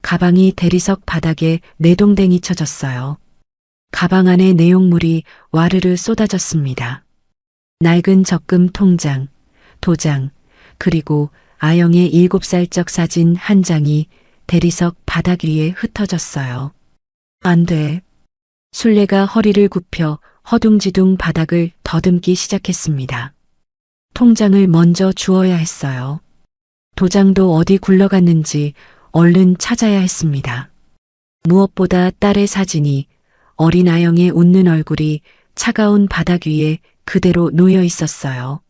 가방이 대리석 바닥에 내동댕이 쳐졌어요. 가방 안에 내용물이 와르르 쏟아졌습니다. 낡은 적금 통장, 도장, 그리고 아영의 7살적 사진 한 장이 대리석 바닥 위에 흩어졌어요. 안 돼. 술래가 허리를 굽혀 허둥지둥 바닥을 더듬기 시작했습니다. 통장을 먼저 주워야 했어요. 도장도 어디 굴러갔는지 얼른 찾아야 했습니다. 무엇보다 딸의 사진이, 어린 아영의 웃는 얼굴이 차가운 바닥 위에 그대로 놓여 있었어요.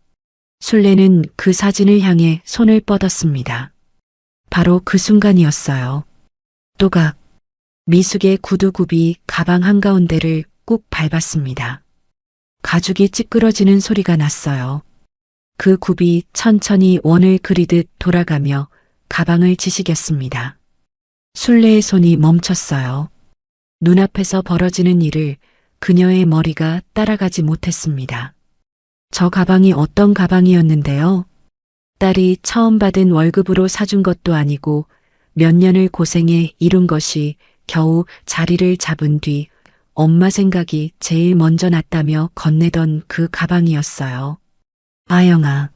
술래는 그 사진을 향해 손을 뻗었습니다. 바로 그 순간이었어요. 또각, 미숙의 구두굽이 가방 한가운데를 꾹 밟았습니다. 가죽이 찌끄러지는 소리가 났어요. 그 굽이 천천히 원을 그리듯 돌아가며 가방을 지시겼습니다. 술래의 손이 멈췄어요. 눈앞에서 벌어지는 일을 그녀의 머리가 따라가지 못했습니다. 저 가방이 어떤 가방이었는데요? 딸이 처음 받은 월급으로 사준 것도 아니고 몇 년을 고생해 이룬 것이 겨우 자리를 잡은 뒤 엄마 생각이 제일 먼저 났다며 건네던 그 가방이었어요. 아영아.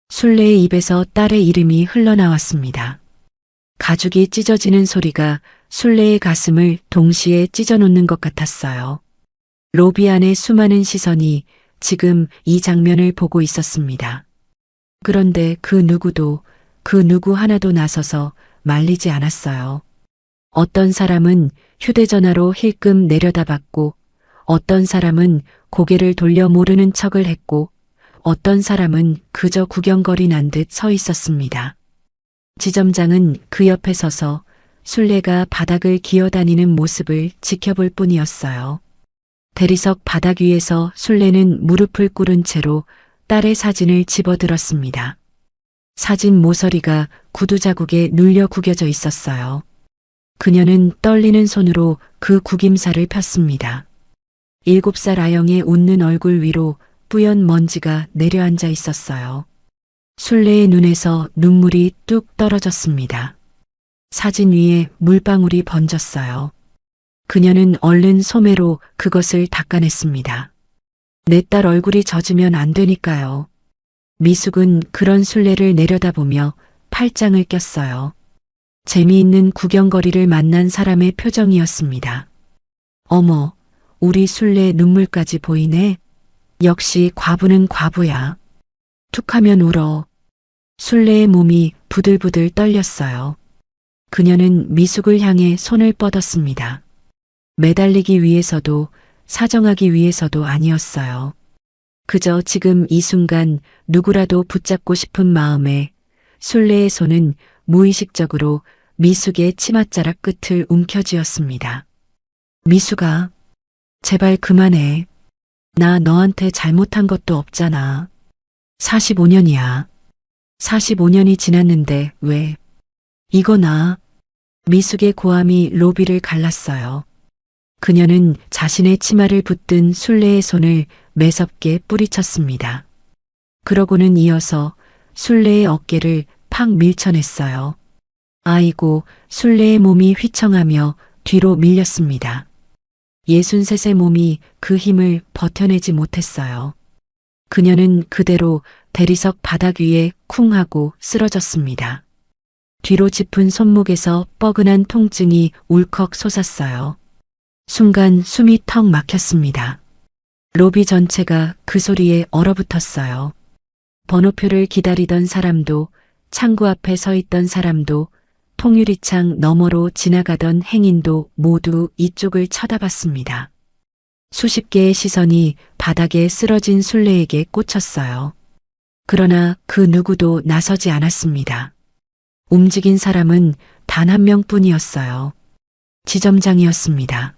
술래의 입에서 딸의 이름이 흘러나왔습니다. 가죽이 찢어지는 소리가 술래의 가슴을 동시에 찢어놓는 것 같았어요. 로비 안의 수많은 시선이 지금 이 장면을 보고 있었습니다. 그런데 그 누구도, 그 누구 하나도 나서서 말리지 않았어요. 어떤 사람은 휴대전화로 힐끔 내려다봤고, 어떤 사람은 고개를 돌려 모르는 척을 했고, 어떤 사람은 그저 구경거리난 듯 서 있었습니다. 지점장은 그 옆에 서서 술래가 바닥을 기어다니는 모습을 지켜볼 뿐이었어요. 대리석 바닥 위에서 술래는 무릎을 꿇은 채로 딸의 사진을 집어들었습니다. 사진 모서리가 구두 자국에 눌려 구겨져 있었어요. 그녀는 떨리는 손으로 그 구김살을 폈습니다. 7살 아영의 웃는 얼굴 위로 뿌연 먼지가 내려앉아 있었어요. 술래의 눈에서 눈물이 뚝 떨어졌습니다. 사진 위에 물방울이 번졌어요. 그녀는 얼른 소매로 그것을 닦아냈습니다. 내 딸 얼굴이 젖으면 안 되니까요. 미숙은 그런 술래를 내려다보며 팔짱을 꼈어요. 재미있는 구경거리를 만난 사람의 표정이었습니다. 어머, 우리 술래 눈물까지 보이네. 역시 과부는 과부야. 툭하면 울어. 술래의 몸이 부들부들 떨렸어요. 그녀는 미숙을 향해 손을 뻗었습니다. 매달리기 위해서도 사정하기 위해서도 아니었어요. 그저 지금 이 순간 누구라도 붙잡고 싶은 마음에 술래의 손은 무의식적으로 미숙의 치맛자락 끝을 움켜쥐었습니다. 미숙아, 제발 그만해. 나 너한테 잘못한 것도 없잖아. 45년이야. 45년이 지났는데 왜? 이거 나. 미숙의 고함이 로비를 갈랐어요. 그녀는 자신의 치마를 붙든 술래의 손을 매섭게 뿌리쳤습니다. 그러고는 이어서 술래의 어깨를 팍 밀쳐냈어요. 아이고, 술래의 몸이 휘청하며 뒤로 밀렸습니다. 63의 몸이 그 힘을 버텨내지 못했어요. 그녀는 그대로 대리석 바닥 위에 쿵 하고 쓰러졌습니다. 뒤로 짚은 손목에서 뻐근한 통증이 울컥 솟았어요. 순간 숨이 턱 막혔습니다. 로비 전체가 그 소리에 얼어붙었어요. 번호표를 기다리던 사람도, 창구 앞에 서 있던 사람도, 통유리창 너머로 지나가던 행인도 모두 이쪽을 쳐다봤습니다. 수십 개의 시선이 바닥에 쓰러진 술래에게 꽂혔어요. 그러나 그 누구도 나서지 않았습니다. 움직인 사람은 단 한 명뿐이었어요. 지점장이었습니다.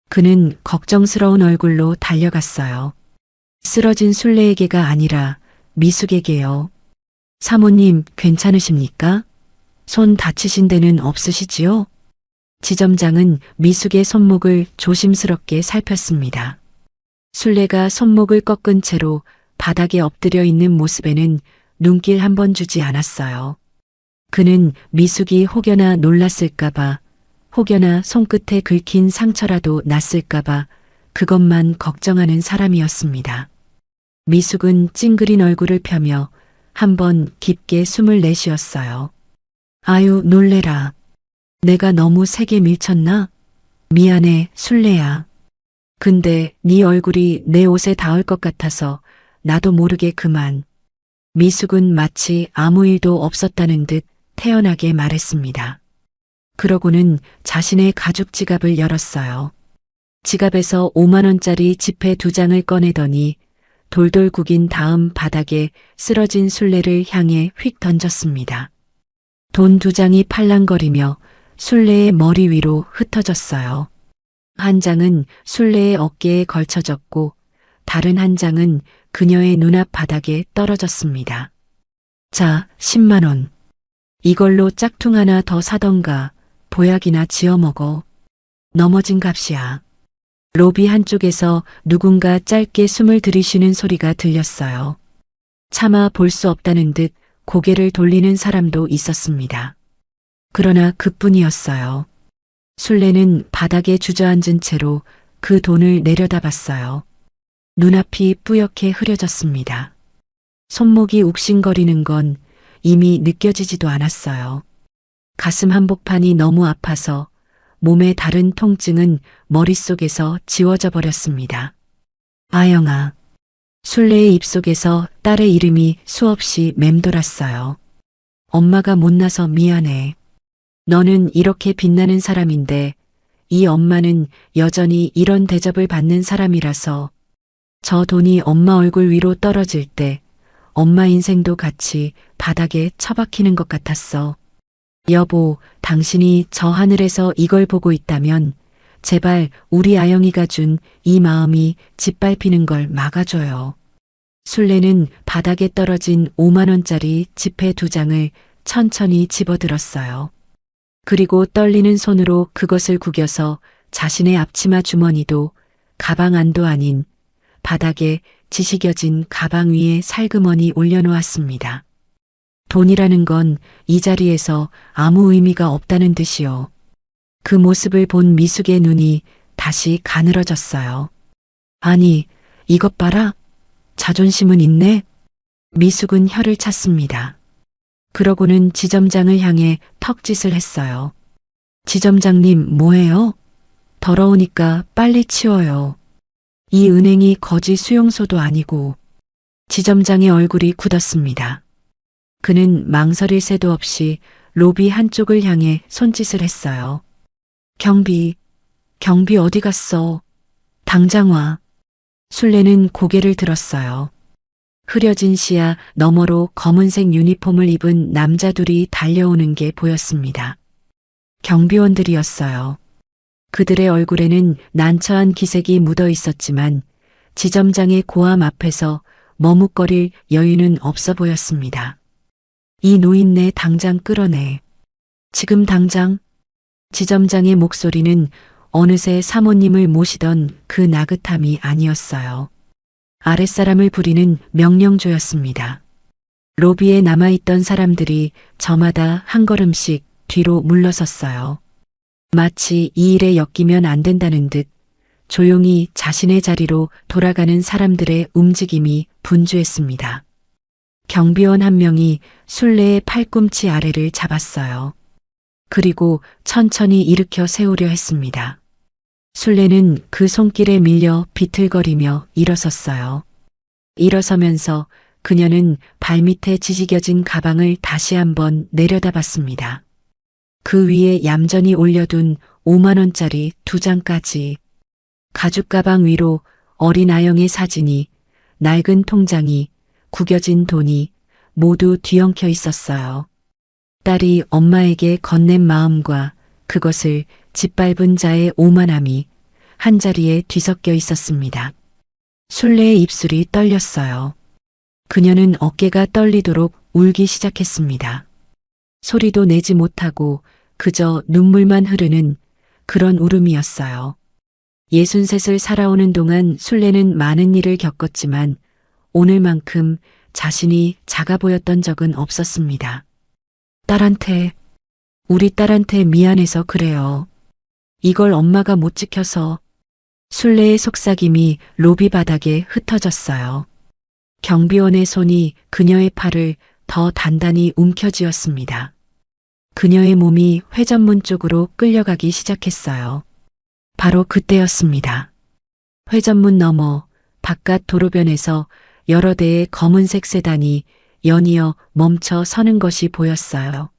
그는 걱정스러운 얼굴로 달려갔어요. 쓰러진 술래에게가 아니라 미숙에게요. 사모님, 괜찮으십니까? 손 다치신 데는 없으시지요? 지점장은 미숙의 손목을 조심스럽게 살폈습니다. 술래가 손목을 꺾은 채로 바닥에 엎드려 있는 모습에는 눈길 한 번 주지 않았어요. 그는 미숙이 혹여나 놀랐을까봐, 혹여나 손끝에 긁힌 상처라도 났을까봐 그것만 걱정하는 사람이었습니다. 미숙은 찡그린 얼굴을 펴며 한번 깊게 숨을 내쉬었어요. 아유, 놀래라. 내가 너무 세게 밀쳤나? 미안해, 술래야. 근데 네 얼굴이 내 옷에 닿을 것 같아서 나도 모르게 그만. 미숙은 마치 아무 일도 없었다는 듯 태연하게 말했습니다. 그러고는 자신의 가죽 지갑을 열었어요. 지갑에서 5만 원짜리 지폐 2장을 꺼내더니 돌돌 구긴 다음 바닥에 쓰러진 술래를 향해 휙 던졌습니다. 돈 2장이 팔랑거리며 술래의 머리 위로 흩어졌어요. 한 장은 술래의 어깨에 걸쳐졌고 다른 한 장은 그녀의 눈앞 바닥에 떨어졌습니다. 자, 10만 원. 이걸로 짝퉁 하나 더 사던가 보약이나 지어 먹어. 넘어진 값이야. 로비 한쪽에서 누군가 짧게 숨을 들이쉬는 소리가 들렸어요. 차마 볼 수 없다는 듯 고개를 돌리는 사람도 있었습니다. 그러나 그뿐이었어요. 술래는 바닥에 주저앉은 채로 그 돈을 내려다봤어요. 눈앞이 뿌옇게 흐려졌습니다. 손목이 욱신거리는 건 이미 느껴지지도 않았어요. 가슴 한복판이 너무 아파서 몸의 다른 통증은 머릿속에서 지워져 버렸습니다. 아영아. 술래의 입속에서 딸의 이름이 수없이 맴돌았어요. 엄마가 못나서 미안해. 너는 이렇게 빛나는 사람인데 이 엄마는 여전히 이런 대접을 받는 사람이라서 저 돈이 엄마 얼굴 위로 떨어질 때 엄마 인생도 같이 바닥에 처박히는 것 같았어. 여보, 당신이 저 하늘에서 이걸 보고 있다면 제발 우리 아영이가 준 이 마음이 짓밟히는 걸 막아줘요. 술래는 바닥에 떨어진 5만 원짜리 지폐 2장을 천천히 집어들었어요. 그리고 떨리는 손으로 그것을 구겨서 자신의 앞치마 주머니도 가방 안도 아닌 바닥에 지시겨진 가방 위에 살그머니 올려놓았습니다. 돈이라는 건 이 자리에서 아무 의미가 없다는 듯이요. 그 모습을 본 미숙의 눈이 다시 가늘어졌어요. 아니, 이것 봐라. 자존심은 있네. 미숙은 혀를 찼습니다. 그러고는 지점장을 향해 턱짓을 했어요. 지점장님, 뭐해요? 더러우니까 빨리 치워요. 이 은행이 거지 수용소도 아니고. 지점장의 얼굴이 굳었습니다. 그는 망설일 새도 없이 로비 한쪽을 향해 손짓을 했어요. 경비 어디 갔어? 당장 와. 술래는 고개를 들었어요. 흐려진 시야 너머로 검은색 유니폼을 입은 남자 둘이 달려오는 게 보였습니다. 경비원들이었어요. 그들의 얼굴에는 난처한 기색이 묻어 있었지만 지점장의 고함 앞에서 머뭇거릴 여유는 없어 보였습니다. 이 노인네 당장 끌어내. 지금 당장. 지점장의 목소리는 어느새 사모님을 모시던 그 나긋함이 아니었어요. 아랫사람을 부리는 명령조였습니다. 로비에 남아있던 사람들이 저마다 한 걸음씩 뒤로 물러섰어요. 마치 이 일에 엮이면 안 된다는 듯 조용히 자신의 자리로 돌아가는 사람들의 움직임이 분주했습니다. 경비원 한 명이 술래의 팔꿈치 아래를 잡았어요. 그리고 천천히 일으켜 세우려 했습니다. 술래는 그 손길에 밀려 비틀거리며 일어섰어요. 일어서면서 그녀는 발밑에 지지겨진 가방을 다시 한번 내려다봤습니다. 그 위에 얌전히 올려둔 5만 원짜리 2장까지. 가죽 가방 위로 어린 아영의 사진이, 낡은 통장이, 구겨진 돈이 모두 뒤엉켜 있었어요. 딸이 엄마에게 건넨 마음과 그것을 짓밟은 자의 오만함이 한자리에 뒤섞여 있었습니다. 술래의 입술이 떨렸어요. 그녀는 어깨가 떨리도록 울기 시작했습니다. 소리도 내지 못하고 그저 눈물만 흐르는 그런 울음이었어요. 63을 살아오는 동안 술래는 많은 일을 겪었지만 오늘만큼 자신이 작아 보였던 적은 없었습니다. 우리 딸한테 미안해서 그래요. 이걸 엄마가 못 지켜서. 술래의 속삭임이 로비 바닥에 흩어졌어요. 경비원의 손이 그녀의 팔을 더 단단히 움켜쥐었습니다. 그녀의 몸이 회전문 쪽으로 끌려가기 시작했어요. 바로 그때였습니다. 회전문 너머 바깥 도로변에서 여러 대의 검은색 세단이 연이어 멈춰 서는 것이 보였어요.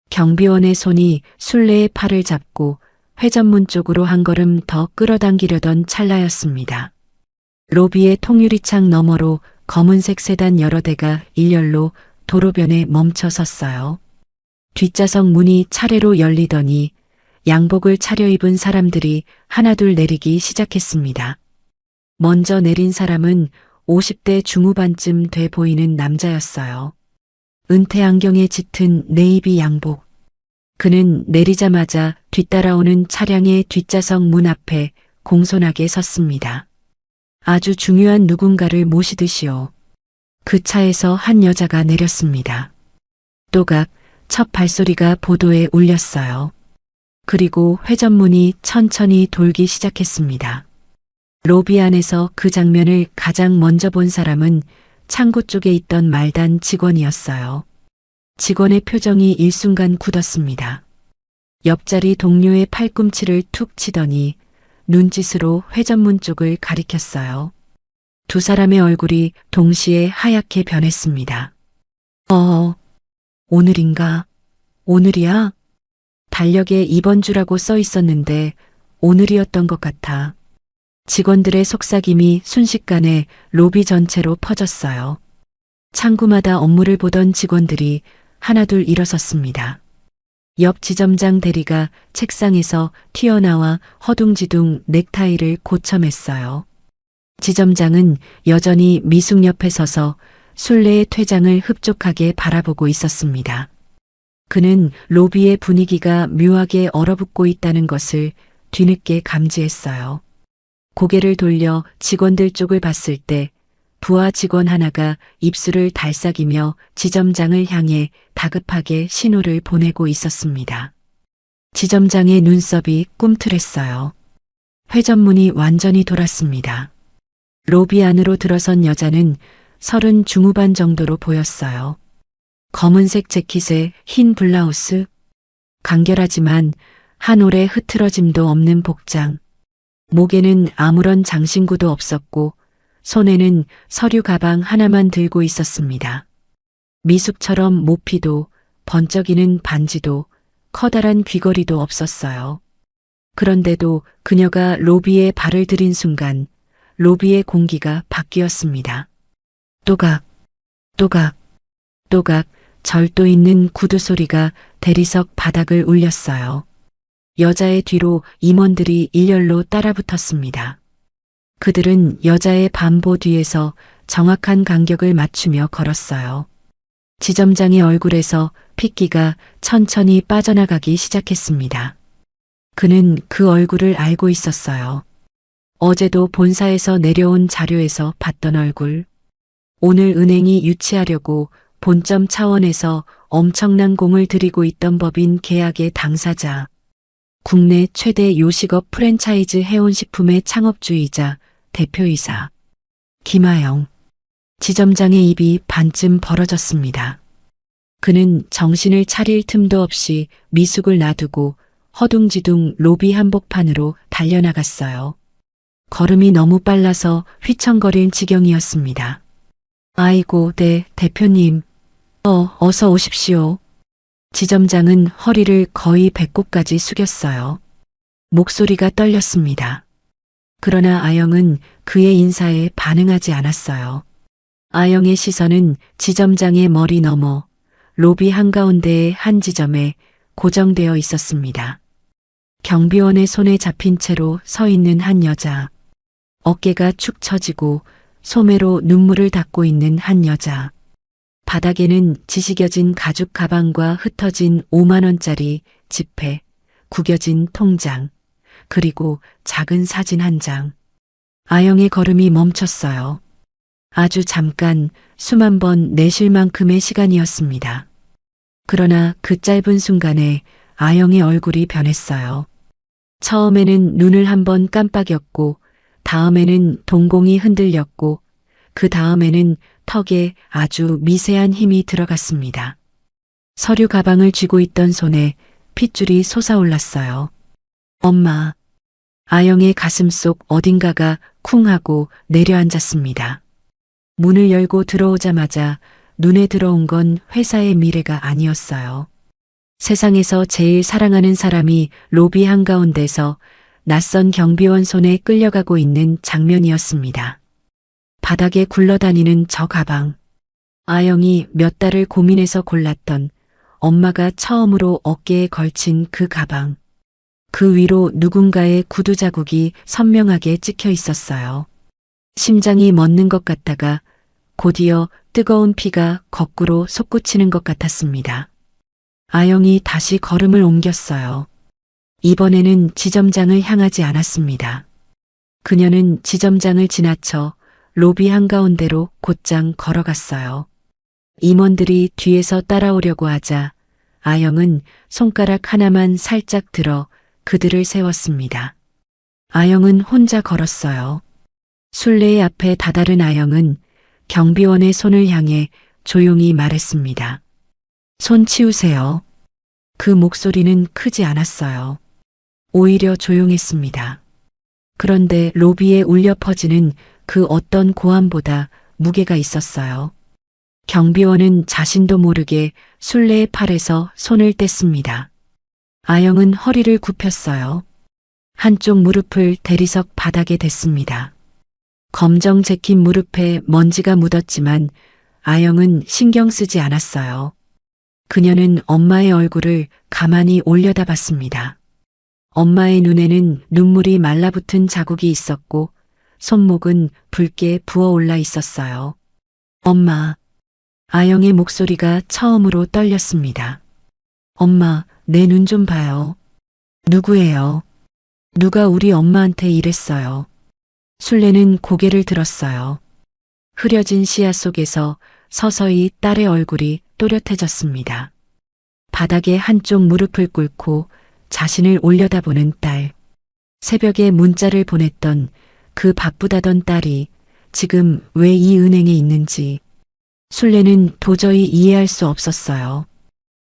경비원의 손이 술래의 팔을 잡고 회전문 쪽으로 한 걸음 더 끌어당기려던 찰나였습니다. 로비의 통유리창 너머로 검은색 세단 여러 대가 일렬로 도로변에 멈춰 섰어요. 뒷좌석 문이 차례로 열리더니 양복을 차려입은 사람들이 하나둘 내리기 시작했습니다. 먼저 내린 사람은 50대 중후반쯤 돼 보이는 남자였어요. 은퇴 안경에 짙은 네이비 양복. 그는 내리자마자 뒤따라오는 차량의 뒷좌석 문 앞에 공손하게 섰습니다. 아주 중요한 누군가를 모시듯이요. 그 차에서 한 여자가 내렸습니다. 또각 첫 발소리가 보도에 울렸어요. 그리고 회전문이 천천히 돌기 시작했습니다. 로비 안에서 그 장면을 가장 먼저 본 사람은 창고 쪽에 있던 말단 직원이었어요. 직원의 표정이 일순간 굳었습니다. 옆자리 동료의 팔꿈치를 툭 치더니 눈짓으로 회전문 쪽을 가리켰어요. 두 사람의 얼굴이 동시에 하얗게 변했습니다. 오늘인가? 오늘이야? 달력에 이번 주라고 써 있었는데 오늘이었던 것 같아. 직원들의 속삭임이 순식간에 로비 전체로 퍼졌어요. 창구마다 업무를 보던 직원들이 하나둘 일어섰습니다. 옆 지점장 대리가 책상에서 튀어나와 허둥지둥 넥타이를 고쳐맸어요. 지점장은 여전히 미숙 옆에 서서 술래의 퇴장을 흡족하게 바라보고 있었습니다. 그는 로비의 분위기가 묘하게 얼어붙고 있다는 것을 뒤늦게 감지했어요. 고개를 돌려 직원들 쪽을 봤을 때 부하 직원 하나가 입술을 달싹이며 지점장을 향해 다급하게 신호를 보내고 있었습니다. 지점장의 눈썹이 꿈틀했어요. 회전문이 완전히 돌았습니다. 로비 안으로 들어선 여자는 30 중후반 정도로 보였어요. 검은색 재킷에 흰 블라우스, 간결하지만 한 올의 흐트러짐도 없는 복장, 목에는 아무런 장신구도 없었고 손에는 서류 가방 하나만 들고 있었습니다. 미숙처럼 모피도 번쩍이는 반지도 커다란 귀걸이도 없었어요. 그런데도 그녀가 로비에 발을 들인 순간 로비의 공기가 바뀌었습니다. 또각, 또각, 또각 절도 있는 구두 소리가 대리석 바닥을 울렸어요. 여자의 뒤로 임원들이 일렬로 따라붙었습니다. 그들은 여자의 반보 뒤에서 정확한 간격을 맞추며 걸었어요. 지점장의 얼굴에서 핏기가 천천히 빠져나가기 시작했습니다. 그는 그 얼굴을 알고 있었어요. 어제도 본사에서 내려온 자료에서 봤던 얼굴. 오늘 은행이 유치하려고 본점 차원에서 엄청난 공을 들이고 있던 법인 계약의 당사자. 국내 최대 요식업 프랜차이즈 해온식품의 창업주이자 대표이사. 김하영. 지점장의 입이 반쯤 벌어졌습니다. 그는 정신을 차릴 틈도 없이 미숙을 놔두고 허둥지둥 로비 한복판으로 달려나갔어요. 걸음이 너무 빨라서 휘청거릴 지경이었습니다. 아이고, 네, 대표님. 어서 오십시오. 지점장은 허리를 거의 배꼽까지 숙였어요. 목소리가 떨렸습니다. 그러나 아영은 그의 인사에 반응하지 않았어요. 아영의 시선은 지점장의 머리 너머 로비 한가운데의 한 지점에 고정되어 있었습니다. 경비원의 손에 잡힌 채로 서 있는 한 여자. 어깨가 축 처지고 소매로 눈물을 닦고 있는 한 여자. 바닥에는 지시겨진 가죽 가방과 흩어진 5만 원짜리 지폐, 구겨진 통장, 그리고 작은 사진 한 장. 아영의 걸음이 멈췄어요. 아주 잠깐 수만 번 내쉴 만큼의 시간이었습니다. 그러나 그 짧은 순간에 아영의 얼굴이 변했어요. 처음에는 눈을 한번 깜빡였고, 다음에는 동공이 흔들렸고, 그 다음에는 턱에 아주 미세한 힘이 들어갔습니다. 서류 가방을 쥐고 있던 손에 핏줄이 솟아올랐어요. 엄마. 아영의 가슴속 어딘가가 쿵 하고 내려앉았습니다. 문을 열고 들어오자마자 눈에 들어온 건 회사의 미래가 아니었어요. 세상에서 제일 사랑하는 사람이 로비 한가운데서 낯선 경비원 손에 끌려가고 있는 장면이었습니다. 바닥에 굴러다니는 저 가방. 아영이 몇 달을 고민해서 골랐던 엄마가 처음으로 어깨에 걸친 그 가방. 그 위로 누군가의 구두 자국이 선명하게 찍혀 있었어요. 심장이 멎는 것 같다가 곧이어 뜨거운 피가 거꾸로 솟구치는 것 같았습니다. 아영이 다시 걸음을 옮겼어요. 이번에는 지점장을 향하지 않았습니다. 그녀는 지점장을 지나쳐 로비 한가운데로 곧장 걸어갔어요. 임원들이 뒤에서 따라오려고 하자 아영은 손가락 하나만 살짝 들어 그들을 세웠습니다. 아영은 혼자 걸었어요. 술래의 앞에 다다른 아영은 경비원의 손을 향해 조용히 말했습니다. 손 치우세요. 그 목소리는 크지 않았어요. 오히려 조용했습니다. 그런데 로비에 울려 퍼지는 그 어떤 고함보다 무게가 있었어요. 경비원은 자신도 모르게 술래의 팔에서 손을 뗐습니다. 아영은 허리를 굽혔어요. 한쪽 무릎을 대리석 바닥에 댔습니다. 검정 재킷 무릎에 먼지가 묻었지만 아영은 신경 쓰지 않았어요. 그녀는 엄마의 얼굴을 가만히 올려다봤습니다. 엄마의 눈에는 눈물이 말라붙은 자국이 있었고 손목은 붉게 부어올라 있었어요. 엄마. 아영의 목소리가 처음으로 떨렸습니다. 엄마, 내 눈 좀 봐요. 누구예요? 누가 우리 엄마한테 이랬어요? 술래는 고개를 들었어요. 흐려진 시야 속에서 서서히 딸의 얼굴이 또렷해졌습니다. 바닥에 한쪽 무릎을 꿇고 자신을 올려다보는 딸. 새벽에 문자를 보냈던 그 바쁘다던 딸이 지금 왜 이 은행에 있는지 술래는 도저히 이해할 수 없었어요.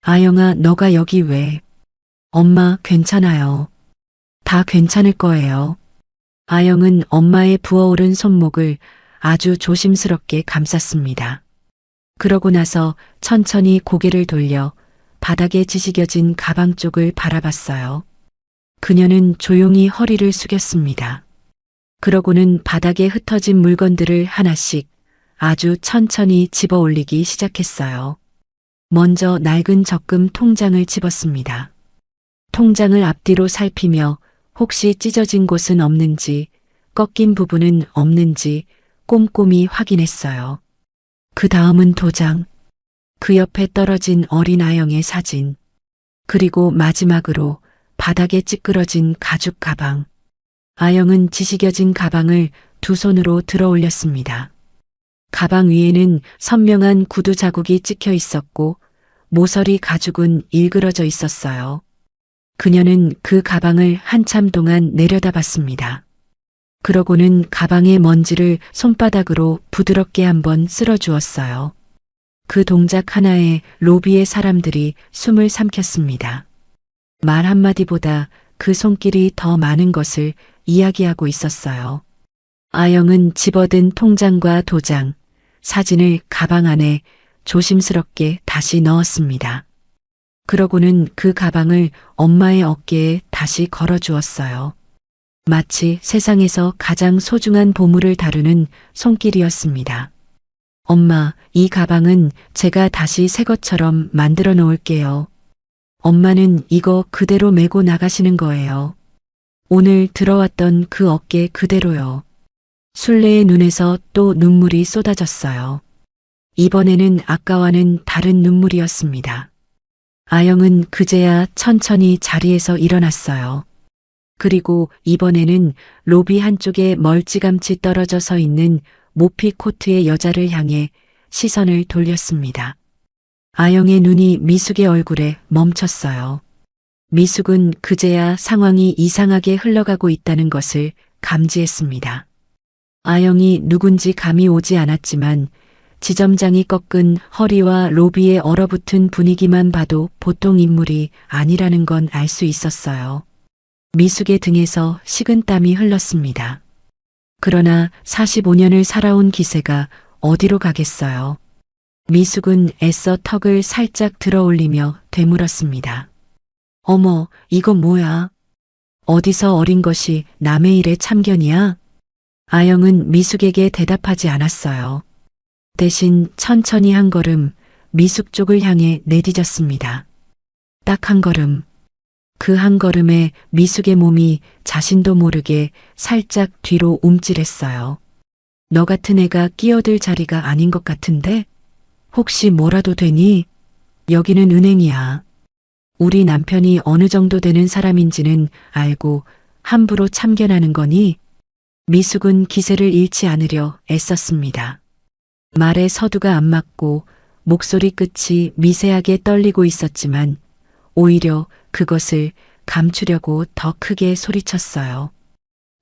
아영아, 너가 여기 왜? 엄마, 괜찮아요. 다 괜찮을 거예요. 아영은 엄마의 부어오른 손목을 아주 조심스럽게 감쌌습니다. 그러고 나서 천천히 고개를 돌려 바닥에 지시겨진 가방 쪽을 바라봤어요. 그녀는 조용히 허리를 숙였습니다. 그러고는 바닥에 흩어진 물건들을 하나씩 아주 천천히 집어 올리기 시작했어요. 먼저 낡은 적금 통장을 집었습니다. 통장을 앞뒤로 살피며 혹시 찢어진 곳은 없는지, 꺾인 부분은 없는지 꼼꼼히 확인했어요. 그 다음은 도장, 그 옆에 떨어진 어린 아영의 사진, 그리고 마지막으로 바닥에 찌그러진 가죽 가방. 아영은 지시겨진 가방을 두 손으로 들어 올렸습니다. 가방 위에는 선명한 구두 자국이 찍혀 있었고 모서리 가죽은 일그러져 있었어요. 그녀는 그 가방을 한참 동안 내려다봤습니다. 그러고는 가방의 먼지를 손바닥으로 부드럽게 한번 쓸어주었어요. 그 동작 하나에 로비의 사람들이 숨을 삼켰습니다. 말 한마디보다 그 손길이 더 많은 것을 이야기하고 있었어요. 아영은 집어든 통장과 도장, 사진을 가방 안에 조심스럽게 다시 넣었습니다. 그러고는 그 가방을 엄마의 어깨에 다시 걸어주었어요. 마치 세상에서 가장 소중한 보물을 다루는 손길이었습니다. 엄마, 이 가방은 제가 다시 새 것처럼 만들어 놓을게요. 엄마는 이거 그대로 메고 나가시는 거예요. 오늘 들어왔던 그 어깨 그대로요. 순례의 눈에서 또 눈물이 쏟아졌어요. 이번에는 아까와는 다른 눈물이었습니다. 아영은 그제야 천천히 자리에서 일어났어요. 그리고 이번에는 로비 한쪽에 멀찌감치 떨어져 서 있는 모피 코트의 여자를 향해 시선을 돌렸습니다. 아영의 눈이 미숙의 얼굴에 멈췄어요. 미숙은 그제야 상황이 이상하게 흘러가고 있다는 것을 감지했습니다. 아영이 누군지 감이 오지 않았지만 지점장이 꺾은 허리와 로비에 얼어붙은 분위기만 봐도 보통 인물이 아니라는 건 알 수 있었어요. 미숙의 등에서 식은땀이 흘렀습니다. 그러나 45년을 살아온 기세가 어디로 가겠어요. 미숙은 애써 턱을 살짝 들어 올리며 되물었습니다. 어머, 이건 뭐야? 어디서 어린 것이 남의 일에 참견이야? 아영은 미숙에게 대답하지 않았어요. 대신 천천히 한 걸음 미숙 쪽을 향해 내디뎠습니다. 딱 한 걸음. 그 한 걸음에 미숙의 몸이 자신도 모르게 살짝 뒤로 움찔했어요. 너 같은 애가 끼어들 자리가 아닌 것 같은데? 혹시 뭐라도 되니? 여기는 은행이야. 우리 남편이 어느 정도 되는 사람인지는 알고 함부로 참견하는 거니? 미숙은 기세를 잃지 않으려 애썼습니다. 말에 서두가 안 맞고 목소리 끝이 미세하게 떨리고 있었지만 오히려 그것을 감추려고 더 크게 소리쳤어요.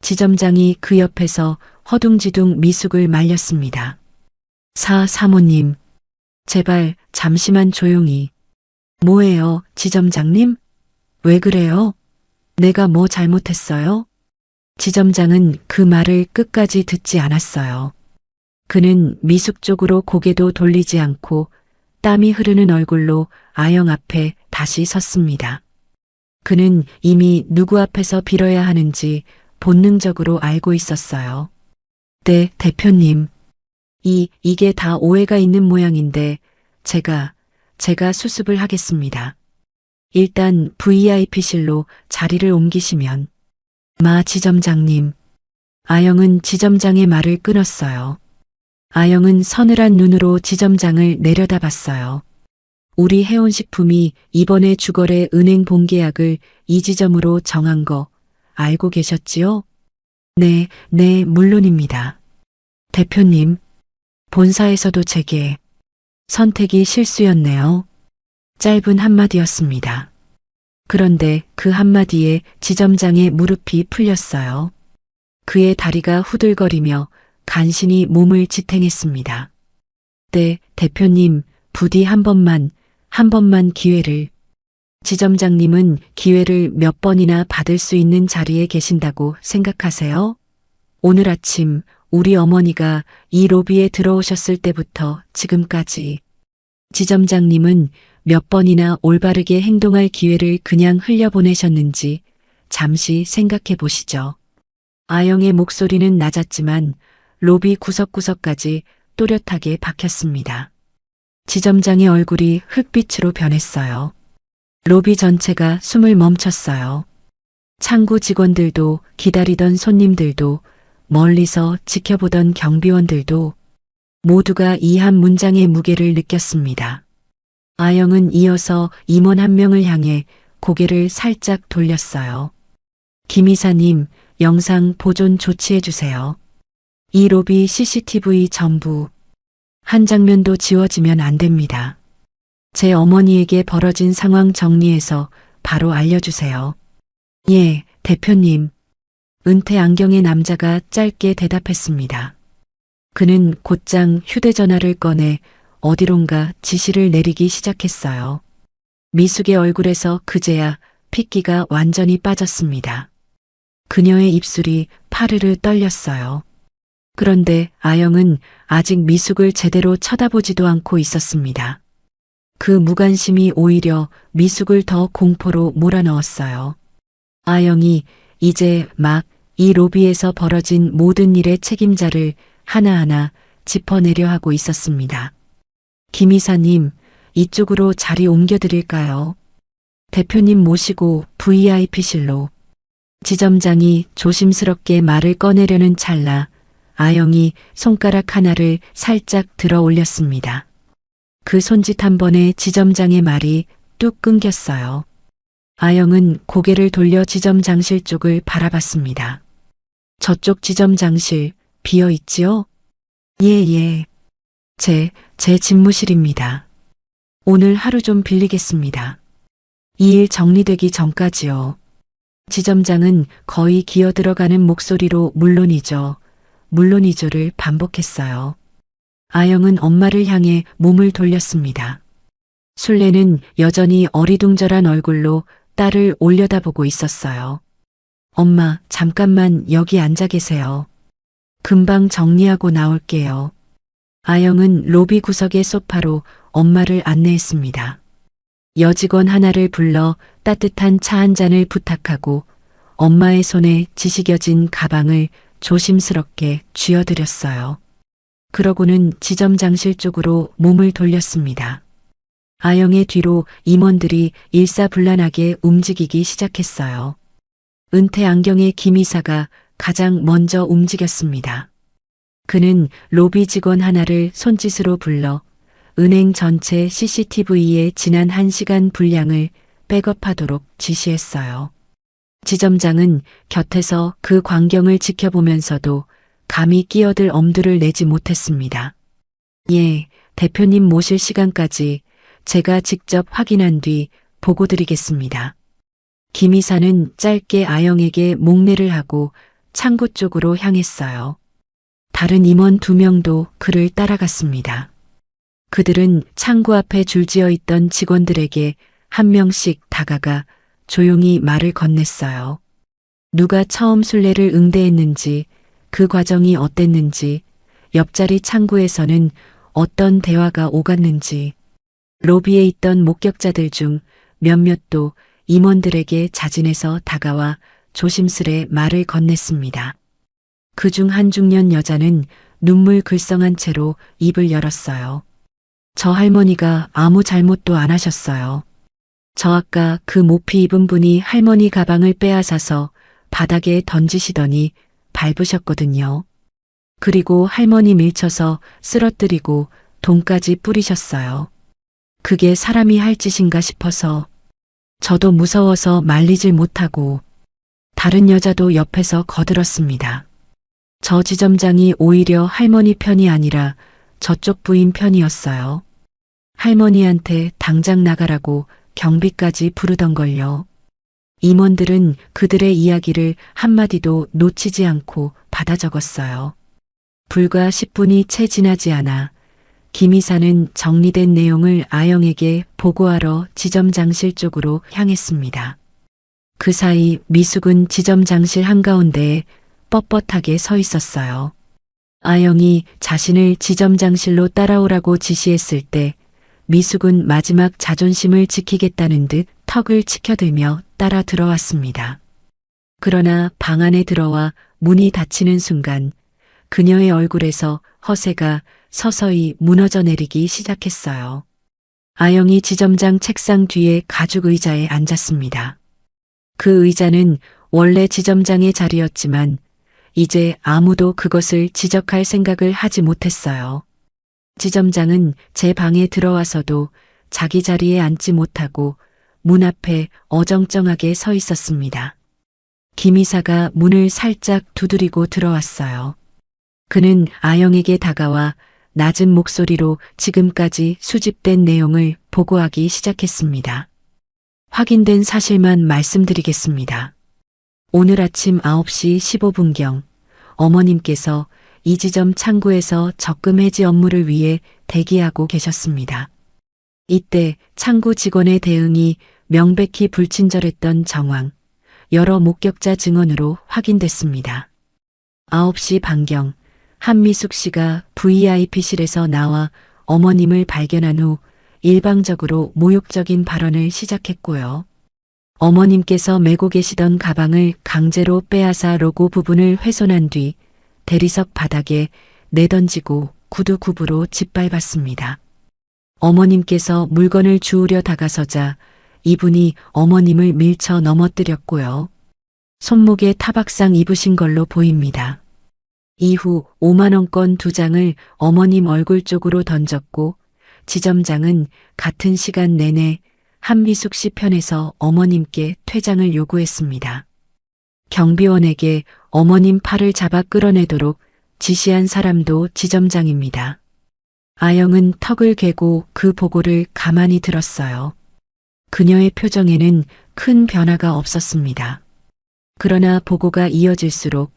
지점장이 그 옆에서 허둥지둥 미숙을 말렸습니다. 사모님, 제발 잠시만 조용히. 뭐예요, 지점장님? 왜 그래요? 내가 뭐 잘못했어요? 지점장은 그 말을 끝까지 듣지 않았어요. 그는 미숙 쪽으로 고개도 돌리지 않고 땀이 흐르는 얼굴로 아영 앞에 다시 섰습니다. 그는 이미 누구 앞에서 빌어야 하는지 본능적으로 알고 있었어요. 네, 대표님. 이게 다 오해가 있는 모양인데 제가 수습을 하겠습니다. 일단 VIP실로 자리를 옮기시면. 지점장님. 아영은 지점장의 말을 끊었어요. 아영은 서늘한 눈으로 지점장을 내려다봤어요. 우리 해온식품이 이번에 주거래 은행 본계약을 이 지점으로 정한 거 알고 계셨지요? 네, 물론입니다. 대표님, 본사에서도 제게 선택이 실수였네요. 짧은 한마디였습니다. 그런데 그 한마디에 지점장의 무릎이 풀렸어요. 그의 다리가 후들거리며 간신히 몸을 지탱했습니다. 네, 대표님, 부디 한 번만 기회를. 지점장님은 기회를 몇 번이나 받을 수 있는 자리에 계신다고 생각하세요? 오늘 아침 우리 어머니가 이 로비에 들어오셨을 때부터 지금까지 지점장님은 몇 번이나 올바르게 행동할 기회를 그냥 흘려보내셨는지 잠시 생각해 보시죠. 아영의 목소리는 낮았지만 로비 구석구석까지 또렷하게 박혔습니다. 지점장의 얼굴이 흙빛으로 변했어요. 로비 전체가 숨을 멈췄어요. 창구 직원들도 기다리던 손님들도 멀리서 지켜보던 경비원들도 모두가 이 한 문장의 무게를 느꼈습니다. 아영은 이어서 임원 한 명을 향해 고개를 살짝 돌렸어요. 김 이사님, 영상 보존 조치해 주세요. 이 로비 CCTV 전부 한 장면도 지워지면 안 됩니다. 제 어머니에게 벌어진 상황 정리해서 바로 알려주세요. 예, 대표님. 은퇴 안경의 남자가 짧게 대답했습니다. 그는 곧장 휴대전화를 꺼내 어디론가 지시를 내리기 시작했어요. 미숙의 얼굴에서 그제야 핏기가 완전히 빠졌습니다. 그녀의 입술이 파르르 떨렸어요. 그런데 아영은 아직 미숙을 제대로 쳐다보지도 않고 있었습니다. 그 무관심이 오히려 미숙을 더 공포로 몰아넣었어요. 아영이 이제 막 이 로비에서 벌어진 모든 일의 책임자를 하나하나 짚어내려 하고 있었습니다. 김 이사님, 이쪽으로 자리 옮겨드릴까요? 대표님 모시고 VIP실로. 지점장이 조심스럽게 말을 꺼내려는 찰나 아영이 손가락 하나를 살짝 들어 올렸습니다. 그 손짓 한 번에 지점장의 말이 뚝 끊겼어요. 아영은 고개를 돌려 지점장실 쪽을 바라봤습니다. 저쪽 지점장실 비어 있지요? 예. 제 집무실입니다. 오늘 하루 좀 빌리겠습니다. 이 일 정리되기 전까지요. 지점장은 거의 기어 들어가는 목소리로 물론이죠를 반복했어요. 아영은 엄마를 향해 몸을 돌렸습니다. 순례는 여전히 어리둥절한 얼굴로 딸을 올려다보고 있었어요. 엄마, 잠깐만 여기 앉아 계세요. 금방 정리하고 나올게요. 아영은 로비 구석의 소파로 엄마를 안내했습니다. 여직원 하나를 불러 따뜻한 차 한 잔을 부탁하고 엄마의 손에 지시겨진 가방을 조심스럽게 쥐어드렸어요. 그러고는 지점장실 쪽으로 몸을 돌렸습니다. 아영의 뒤로 임원들이 일사불란하게 움직이기 시작했어요. 은퇴 안경의 김 이사가 가장 먼저 움직였습니다. 그는 로비 직원 하나를 손짓으로 불러 은행 전체 CCTV의 지난 1시간 분량을 백업하도록 지시했어요. 지점장은 곁에서 그 광경을 지켜보면서도 감히 끼어들 엄두를 내지 못했습니다. 예, 대표님 모실 시간까지 제가 직접 확인한 뒤 보고 드리겠습니다. 김 이사는 짧게 아영에게 목례를 하고 창구 쪽으로 향했어요. 다른 임원 2명도 그를 따라갔습니다. 그들은 창구 앞에 줄지어 있던 직원들에게 한 명씩 다가가 조용히 말을 건넸어요. 누가 처음 순례를 응대했는지, 그 과정이 어땠는지, 옆자리 창구에서는 어떤 대화가 오갔는지, 로비에 있던 목격자들 중 몇몇도 임원들에게 자진해서 다가와 조심스레 말을 건넸습니다. 그중 한 중년 여자는 눈물 글썽한 채로 입을 열었어요. 저 할머니가 아무 잘못도 안 하셨어요. 저 아까 그 모피 입은 분이 할머니 가방을 빼앗아서 바닥에 던지시더니 밟으셨거든요. 그리고 할머니 밀쳐서 쓰러뜨리고 돈까지 뿌리셨어요. 그게 사람이 할 짓인가 싶어서 저도 무서워서 말리질 못하고 다른 여자도 옆에서 거들었습니다. 저 지점장이 오히려 할머니 편이 아니라 저쪽 부인 편이었어요. 할머니한테 당장 나가라고 경비까지 부르던걸요. 임원들은 그들의 이야기를 한마디도 놓치지 않고 받아 적었어요. 불과 10분이 채 지나지 않아 김 이사는 정리된 내용을 아영에게 보고하러 지점장실 쪽으로 향했습니다. 그 사이 미숙은 지점장실 한가운데에 뻣뻣하게 서 있었어요. 아영이 자신을 지점장실로 따라오라고 지시했을 때 미숙은 마지막 자존심을 지키겠다는 듯 턱을 치켜들며 따라 들어왔습니다. 그러나 방 안에 들어와 문이 닫히는 순간 그녀의 얼굴에서 허세가 서서히 무너져 내리기 시작했어요. 아영이 지점장 책상 뒤에 가죽 의자에 앉았습니다. 그 의자는 원래 지점장의 자리였지만 이제 아무도 그것을 지적할 생각을 하지 못했어요. 지점장은 제 방에 들어와서도 자기 자리에 앉지 못하고 문 앞에 어정쩡하게 서 있었습니다. 김 이사가 문을 살짝 두드리고 들어왔어요. 그는 아영에게 다가와 낮은 목소리로 지금까지 수집된 내용을 보고하기 시작했습니다. 확인된 사실만 말씀드리겠습니다. 오늘 아침 9시 15분경 어머님께서 이 지점 창구에서 적금 해지 업무를 위해 대기하고 계셨습니다. 이때 창구 직원의 대응이 명백히 불친절했던 정황, 여러 목격자 증언으로 확인됐습니다. 9시 반경 한미숙 씨가 VIP실에서 나와 어머님을 발견한 후 일방적으로 모욕적인 발언을 시작했고요. 어머님께서 메고 계시던 가방을 강제로 빼앗아 로고 부분을 훼손한 뒤 대리석 바닥에 내던지고 구두 굽으로 짓밟았습니다. 어머님께서 물건을 주우려 다가서자 이분이 어머님을 밀쳐 넘어뜨렸고요. 손목에 타박상 입으신 걸로 보입니다. 이후 5만원권 2장을 어머님 얼굴 쪽으로 던졌고 지점장은 같은 시간 내내 한미숙 씨 편에서 어머님께 퇴장을 요구했습니다. 경비원에게 어머님 팔을 잡아 끌어내도록 지시한 사람도 지점장입니다. 아영은 턱을 괴고 그 보고를 가만히 들었어요. 그녀의 표정에는 큰 변화가 없었습니다. 그러나 보고가 이어질수록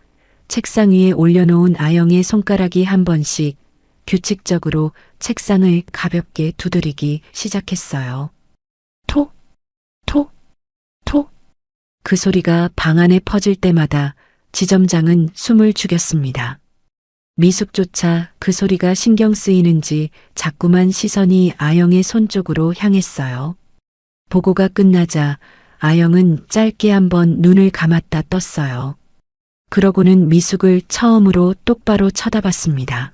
책상 위에 올려놓은 아영의 손가락이 한 번씩 규칙적으로 책상을 가볍게 두드리기 시작했어요. 톡, 톡, 톡. 그 소리가 방 안에 퍼질 때마다 지점장은 숨을 죽였습니다. 미숙조차 그 소리가 신경 쓰이는지 자꾸만 시선이 아영의 손 쪽으로 향했어요. 보고가 끝나자 아영은 짧게 한번 눈을 감았다 떴어요. 그러고는 미숙을 처음으로 똑바로 쳐다봤습니다.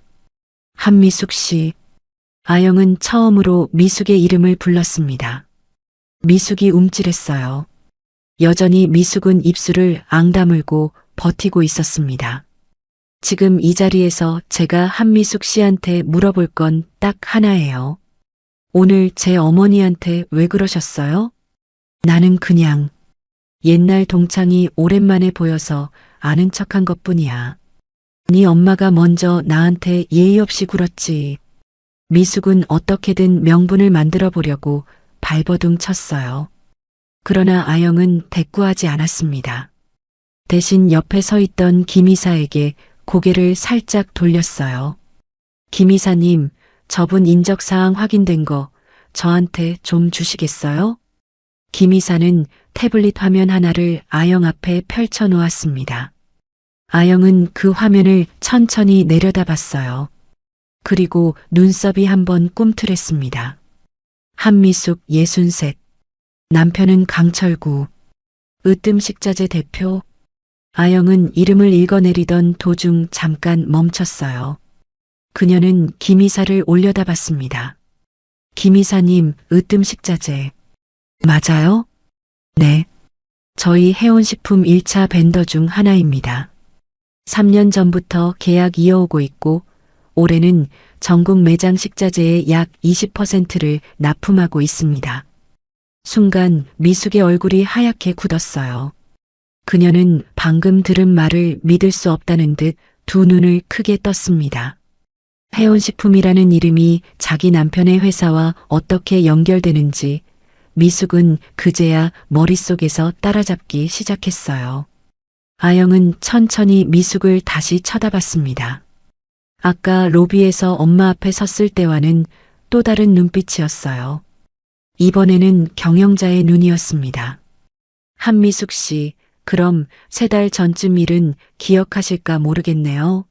한미숙 씨. 아영은 처음으로 미숙의 이름을 불렀습니다. 미숙이 움찔했어요. 여전히 미숙은 입술을 앙다물고 버티고 있었습니다. 지금 이 자리에서 제가 한미숙 씨한테 물어볼 건 딱 하나예요. 오늘 제 어머니한테 왜 그러셨어요? 나는 그냥 옛날 동창이 오랜만에 보여서 아는 척한 것뿐이야. 네 엄마가 먼저 나한테 예의 없이 굴었지. 미숙은 어떻게든 명분을 만들어 보려고 발버둥 쳤어요. 그러나 아영은 대꾸하지 않았습니다. 대신 옆에 서 있던 김 이사에게 고개를 살짝 돌렸어요. 김 이사님, 저분 인적사항 확인된 거 저한테 좀 주시겠어요? 김 이사는 태블릿 화면 하나를 아영 앞에 펼쳐 놓았습니다. 아영은 그 화면을 천천히 내려다봤어요. 그리고 눈썹이 한번 꿈틀했습니다. 한미숙 63, 남편은 강철구, 으뜸식자재 대표. 아영은 이름을 읽어내리던 도중 잠깐 멈췄어요. 그녀는 김 이사를 올려다봤습니다. 김 이사님, 으뜸식자재. 맞아요? 네. 저희 해온식품 1차 벤더 중 하나입니다. 3년 전부터 계약 이어오고 있고 올해는 전국 매장 식자재의 약 20%를 납품하고 있습니다. 순간 미숙의 얼굴이 하얗게 굳었어요. 그녀는 방금 들은 말을 믿을 수 없다는 듯 두 눈을 크게 떴습니다. 해온식품이라는 이름이 자기 남편의 회사와 어떻게 연결되는지 미숙은 그제야 머릿속에서 따라잡기 시작했어요. 아영은 천천히 미숙을 다시 쳐다봤습니다. 아까 로비에서 엄마 앞에 섰을 때와는 또 다른 눈빛이었어요. 이번에는 경영자의 눈이었습니다. 한미숙 씨, 그럼 3달 전쯤 일은 기억하실까 모르겠네요.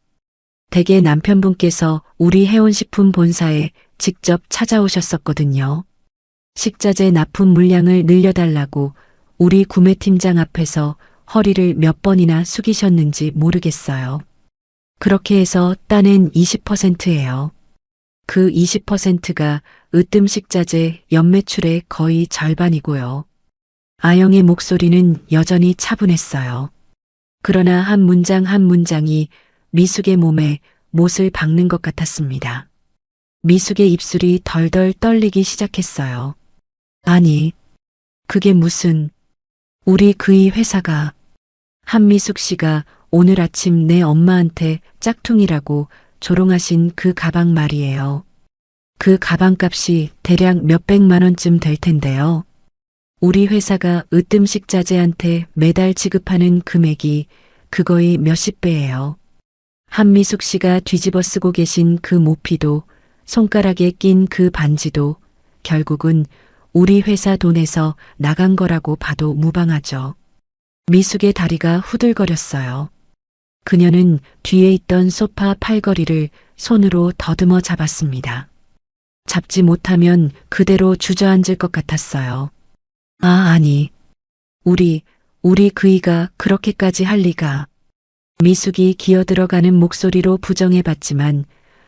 대개 남편분께서 우리 해온식품 본사에 직접 찾아오셨었거든요. 식자재 납품 물량을 늘려달라고 우리 구매팀장 앞에서 허리를 몇 번이나 숙이셨는지 모르겠어요. 그렇게 해서 따낸 20%예요. 그 20%가 으뜸식자재 연매출의 거의 절반이고요. 아영의 목소리는 여전히 차분했어요. 그러나 한 문장 한 문장이 미숙의 몸에 못을 박는 것 같았습니다. 미숙의 입술이 덜덜 떨리기 시작했어요. 아니, 그게 무슨, 우리 그이 회사가, 한미숙 씨가 오늘 아침 내 엄마한테 짝퉁이라고 조롱하신 그 가방 말이에요. 그 가방값이 대략 몇백만 원쯤 될 텐데요. 우리 회사가 으뜸식자재한테 매달 지급하는 금액이 그거의 몇십 배예요. 한미숙 씨가 뒤집어 쓰고 계신 그 모피도 손가락에 낀 그 반지도 결국은 우리 회사 돈에서 나간 거라고 봐도 무방하죠. 미숙의 다리가 후들거렸어요. 그녀는 뒤에 있던 소파 팔걸이를 손으로 더듬어 잡았습니다. 잡지 못하면 그대로 주저앉을 것 같았어요. 아니. 우리 그이가 그렇게까지 할 리가. 미숙이 기어들어가는 목소리로 부정해봤지만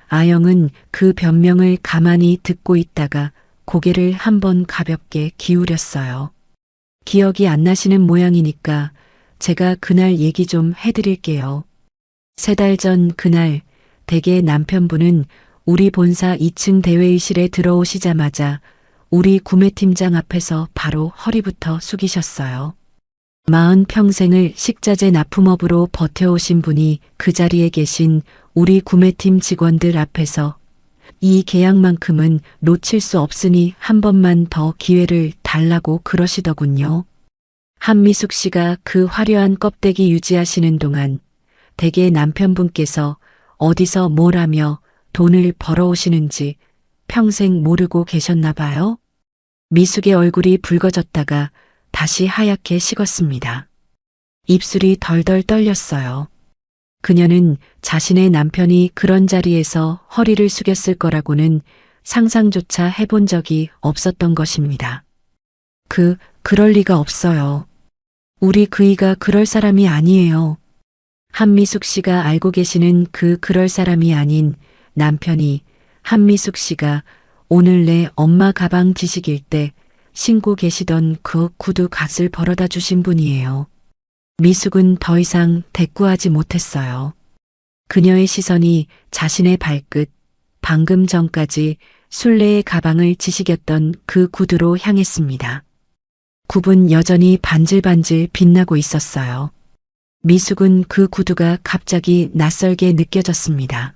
아영은 그 변명을 가만히 듣고 있다가 고개를 한번 가볍게 기울였어요. 기억이 안 나시는 모양이니까 제가 그날 얘기 좀 해드릴게요. 3달 전 그날 댁의 남편분은 우리 본사 2층 대회의실에 들어오시자마자 우리 구매팀장 앞에서 바로 허리부터 숙이셨어요. 40평생을 식자재 납품업으로 버텨오신 분이 그 자리에 계신 우리 구매팀 직원들 앞에서 이 계약만큼은 놓칠 수 없으니 한 번만 더 기회를 달라고 그러시더군요. 한미숙 씨가 그 화려한 껍데기 유지하시는 동안 댁의 남편분께서 어디서 뭘 하며 돈을 벌어오시는지 평생 모르고 계셨나 봐요. 미숙의 얼굴이 붉어졌다가 다시 하얗게 식었습니다. 입술이 덜덜 떨렸어요. 그녀는 자신의 남편이 그런 자리에서 허리를 숙였을 거라고는 상상조차 해본 적이 없었던 것입니다. 그럴 리가 없어요. 우리 그이가 그럴 사람이 아니에요. 한미숙 씨가 알고 계시는 그럴 사람이 아닌 남편이 한미숙 씨가 오늘 내 엄마 가방 지식일 때 신고 계시던 그 구두 값을 벌어다 주신 분이에요. 미숙은 더 이상 대꾸하지 못했어요. 그녀의 시선이 자신의 발끝, 방금 전까지 술래의 가방을 지식였던 그 구두로 향했습니다. 굽은 여전히 반질반질 빛나고 있었어요. 미숙은 그 구두가 갑자기 낯설게 느껴졌습니다.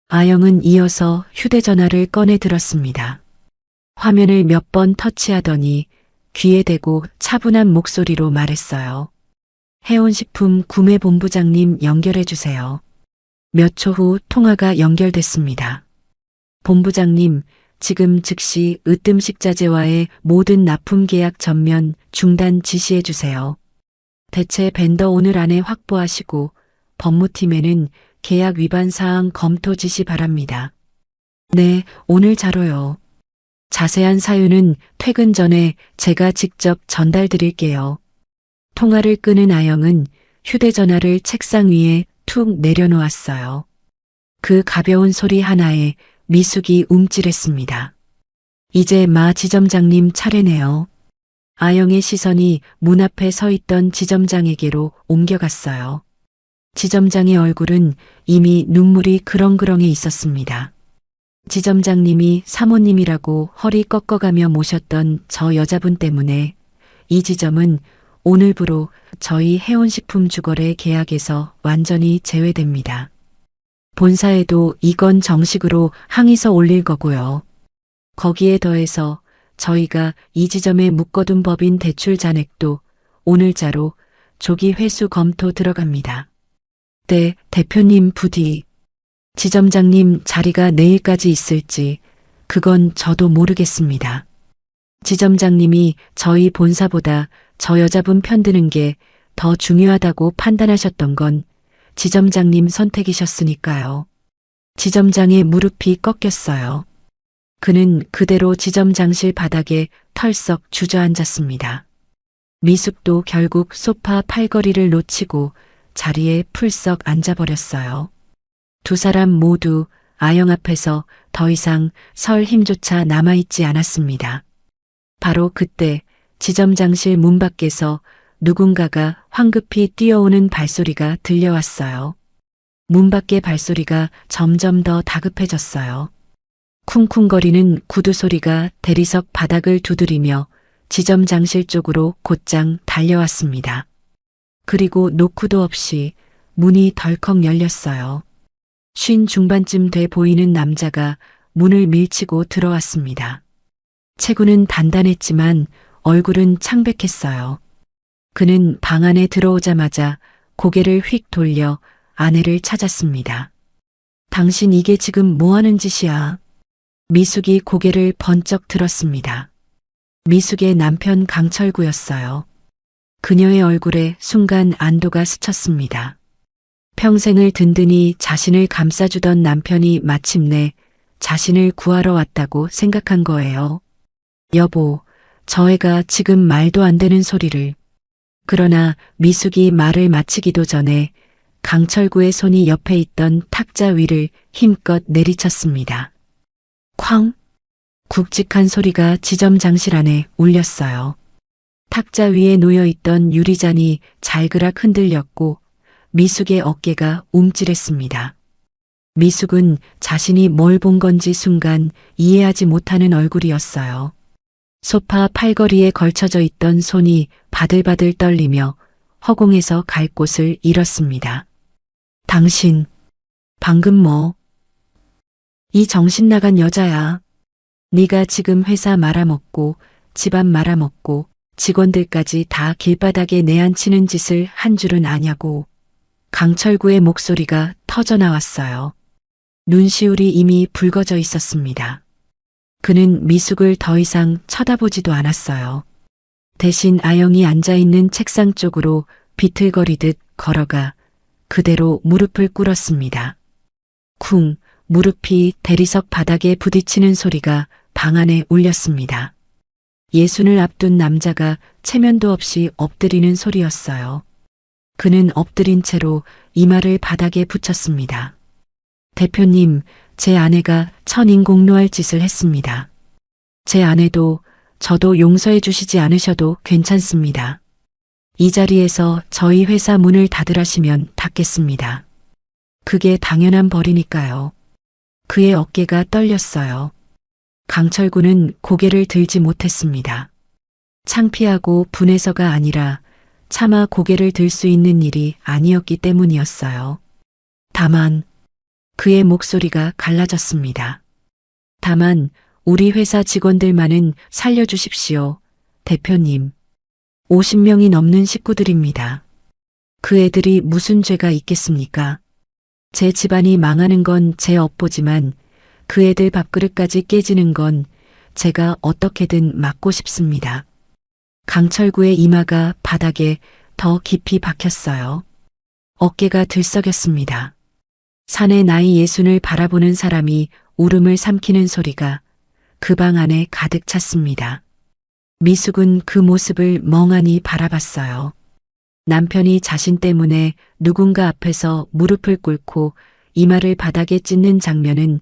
아영은 이어서 휴대전화를 꺼내 들었습니다. 화면을 몇 번 터치하더니 귀에 대고 차분한 목소리로 말했어요. 해온식품 구매본부장님 연결해 주세요. 몇 초 후 통화가 연결됐습니다. 본부장님, 지금 즉시 으뜸식자재와의 모든 납품 계약 전면 중단 지시해 주세요. 대체 벤더 오늘 안에 확보하시고 법무팀에는 계약 위반 사항 검토 지시 바랍니다. 네, 오늘 자료요. 자세한 사유는 퇴근 전에 제가 직접 전달 드릴게요. 통화를 끊은 아영은 휴대전화를 책상 위에 툭 내려놓았어요. 그 가벼운 소리 하나에 미숙이 움찔했습니다. 이제 마 지점장님 차례네요. 아영의 시선이 문 앞에 서 있던 지점장에게로 옮겨갔어요. 지점장의 얼굴은 이미 눈물이 그렁그렁해 있었습니다. 지점장님이 사모님이라고 허리 꺾어가며 모셨던 저 여자분 때문에 이 지점은 오늘부로 저희 해온식품 주거래 계약에서 완전히 제외됩니다. 본사에도 이건 정식으로 항의서 올릴 거고요. 거기에 더해서 저희가 이 지점에 묶어둔 법인 대출 잔액도 오늘자로 조기 회수 검토 들어갑니다. 네, 대표님 부디. 지점장님 자리가 내일까지 있을지 그건 저도 모르겠습니다. 지점장님이 저희 본사보다 저 여자분 편드는 게 더 중요하다고 판단하셨던 건 지점장님 선택이셨으니까요. 지점장의 무릎이 꺾였어요. 그는 그대로 지점장실 바닥에 털썩 주저앉았습니다. 미숙도 결국 소파 팔걸이를 놓치고 자리에 풀썩 앉아버렸어요. 두 사람 모두 아영 앞에서 더 이상 설 힘조차 남아있지 않았습니다. 바로 그때 지점장실 문 밖에서 누군가가 황급히 뛰어오는 발소리가 들려왔어요. 문 밖의 발소리가 점점 더 다급해졌어요. 쿵쿵거리는 구두 소리가 대리석 바닥을 두드리며 지점장실 쪽으로 곧장 달려왔습니다. 그리고 노크도 없이 문이 덜컥 열렸어요. 50 중반쯤 돼 보이는 남자가 문을 밀치고 들어왔습니다. 체구는 단단했지만 얼굴은 창백했어요. 그는 방 안에 들어오자마자 고개를 휙 돌려 아내를 찾았습니다. 당신 이게 지금 뭐 하는 짓이야? 미숙이 고개를 번쩍 들었습니다. 미숙의 남편 강철구였어요. 그녀의 얼굴에 순간 안도가 스쳤습니다. 평생을 든든히 자신을 감싸주던 남편이 마침내 자신을 구하러 왔다고 생각한 거예요. 여보, 저 애가 지금 말도 안 되는 소리를. 그러나 미숙이 말을 마치기도 전에 강철구의 손이 옆에 있던 탁자 위를 힘껏 내리쳤습니다. 쾅! 굵직한 소리가 지점장실 안에 울렸어요. 탁자 위에 놓여있던 유리잔이 잘그락 흔들렸고 미숙의 어깨가 움찔했습니다. 미숙은 자신이 뭘 본 건지 순간 이해하지 못하는 얼굴이었어요. 소파 팔걸이에 걸쳐져 있던 손이 바들바들 떨리며 허공에서 갈 곳을 잃었습니다. 당신, 방금 뭐? 이 정신 나간 여자야. 네가 지금 회사 말아먹고 집안 말아먹고 직원들까지 다 길바닥에 내앉히는 짓을 한 줄은 아냐고. 강철구의 목소리가 터져나왔어요. 눈시울이 이미 붉어져 있었습니다. 그는 미숙을 더 이상 쳐다보지도 않았어요. 대신 아영이 앉아있는 책상 쪽으로 비틀거리듯 걸어가 그대로 무릎을 꿇었습니다. 쿵, 무릎이 대리석 바닥에 부딪히는 소리가 방 안에 울렸습니다. 예순을 앞둔 남자가 체면도 없이 엎드리는 소리였어요. 그는 엎드린 채로 이마를 바닥에 붙였습니다. 대표님, 제 아내가 천인공노할 짓을 했습니다. 제 아내도 저도 용서해 주시지 않으셔도 괜찮습니다. 이 자리에서 저희 회사 문을 닫으라시면 닫겠습니다. 그게 당연한 벌이니까요. 그의 어깨가 떨렸어요. 강철구는 고개를 들지 못했습니다. 창피하고 분해서가 아니라 차마 고개를 들 수 있는 일이 아니었기 때문이었어요. 다만 그의 목소리가 갈라졌습니다. 다만 우리 회사 직원들만은 살려주십시오. 대표님. 50명이 넘는 식구들입니다. 그 애들이 무슨 죄가 있겠습니까? 제 집안이 망하는 건 제 업보지만 그 애들 밥그릇까지 깨지는 건 제가 어떻게든 막고 싶습니다. 강철구의 이마가 바닥에 더 깊이 박혔어요. 어깨가 들썩였습니다. 산의 나이 예순을 바라보는 사람이 울음을 삼키는 소리가 그 방 안에 가득 찼습니다. 미숙은 그 모습을 멍하니 바라봤어요. 남편이 자신 때문에 누군가 앞에서 무릎을 꿇고 이마를 바닥에 찢는 장면은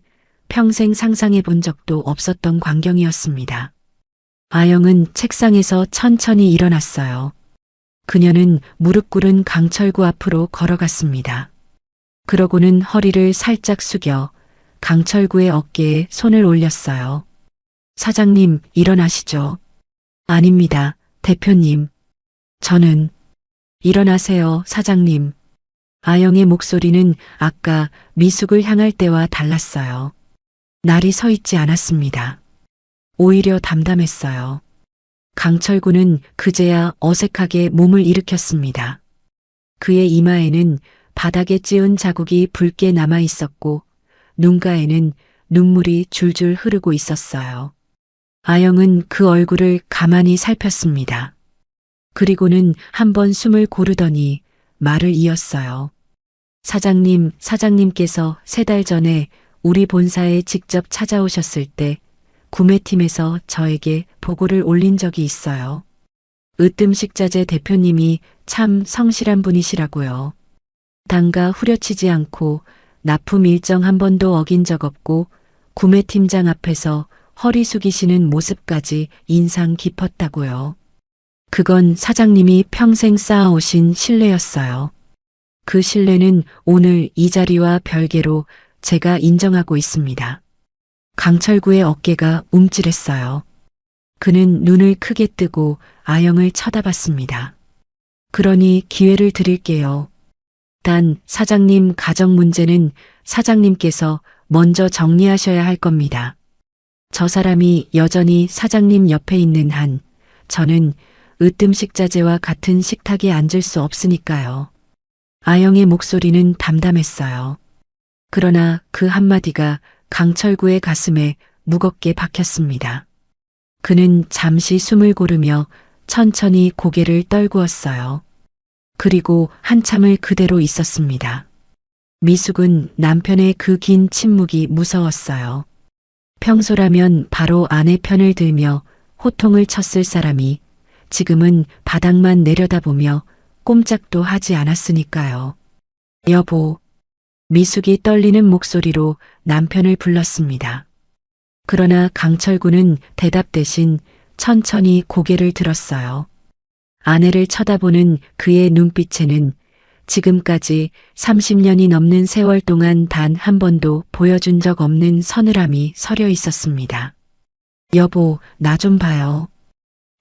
평생 상상해 본 적도 없었던 광경이었습니다. 아영은 책상에서 천천히 일어났어요. 그녀는 무릎 꿇은 강철구 앞으로 걸어갔습니다. 그러고는 허리를 살짝 숙여 강철구의 어깨에 손을 올렸어요. 사장님, 일어나시죠. 아닙니다, 대표님. 저는 일어나세요, 사장님. 아영의 목소리는 아까 미숙을 향할 때와 달랐어요. 날이 서 있지 않았습니다. 오히려 담담했어요. 강철구는 그제야 어색하게 몸을 일으켰습니다. 그의 이마에는 바닥에 찌은 자국이 붉게 남아 있었고 눈가에는 눈물이 줄줄 흐르고 있었어요. 아영은 그 얼굴을 가만히 살폈습니다. 그리고는 한번 숨을 고르더니 말을 이었어요. 사장님, 사장님께서 3달 전에 우리 본사에 직접 찾아오셨을 때 구매팀에서 저에게 보고를 올린 적이 있어요. 으뜸식자재 대표님이 참 성실한 분이시라고요. 단가 후려치지 않고 납품 일정 한 번도 어긴 적 없고 구매팀장 앞에서 허리 숙이시는 모습까지 인상 깊었다고요. 그건 사장님이 평생 쌓아오신 신뢰였어요. 그 신뢰는 오늘 이 자리와 별개로 제가 인정하고 있습니다. 강철구의 어깨가 움찔했어요. 그는 눈을 크게 뜨고 아영을 쳐다봤습니다. 그러니 기회를 드릴게요. 단 사장님 가정 문제는 사장님께서 먼저 정리하셔야 할 겁니다. 저 사람이 여전히 사장님 옆에 있는 한 저는 으뜸식자재와 같은 식탁에 앉을 수 없으니까요. 아영의 목소리는 담담했어요. 그러나 그 한마디가 강철구의 가슴에 무겁게 박혔습니다. 그는 잠시 숨을 고르며 천천히 고개를 떨구었어요. 그리고 한참을 그대로 있었습니다. 미숙은 남편의 그 긴 침묵이 무서웠어요. 평소라면 바로 아내 편을 들며 호통을 쳤을 사람이 지금은 바닥만 내려다보며 꼼짝도 하지 않았으니까요. 여보. 미숙이 떨리는 목소리로 남편을 불렀습니다. 그러나 강철구는 대답 대신 천천히 고개를 들었어요. 아내를 쳐다보는 그의 눈빛에는 지금까지 30년이 넘는 세월 동안 단 한 번도 보여준 적 없는 서늘함이 서려 있었습니다. 여보, 나 좀 봐요.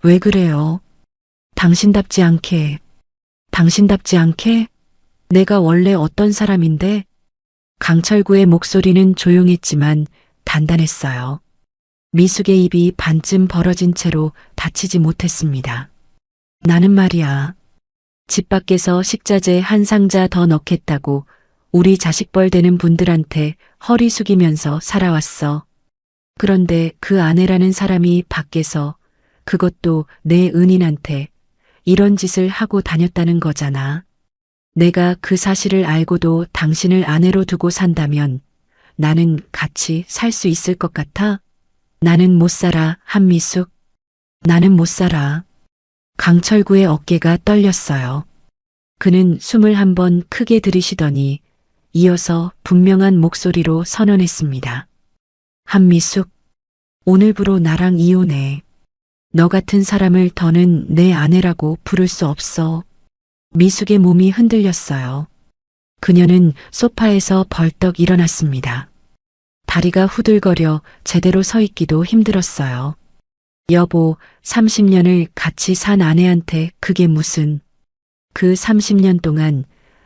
왜 그래요? 당신답지 않게. 당신답지 않게? 내가 원래 어떤 사람인데? 강철구의 목소리는 조용했지만 단단했어요. 미숙의 입이 반쯤 벌어진 채로 닫히지 못했습니다. 나는 말이야. 집 밖에서 식자재 한 상자 더 넣겠다고 우리 자식벌 되는 분들한테 허리 숙이면서 살아왔어. 그런데 그 아내라는 사람이 밖에서 그것도 내 은인한테 이런 짓을 하고 다녔다는 거잖아. 내가 그 사실을 알고도 당신을 아내로 두고 산다면 나는 같이 살 수 있을 것 같아? 나는 못 살아, 한미숙. 나는 못 살아. 강철구의 어깨가 떨렸어요. 그는 숨을 한 번 크게 들이쉬더니 이어서 분명한 목소리로 선언했습니다. 한미숙, 오늘부로 나랑 이혼해. 너 같은 사람을 더는 내 아내라고 부를 수 없어. 미숙의 몸이 흔들렸어요. 그녀는 소파에서 벌떡 일어났습니다. 다리가 후들거려 제대로 서 있기도 힘들었어요. 여보, 30년을 같이 산 아내한테 그게 무슨. 그 30년 동안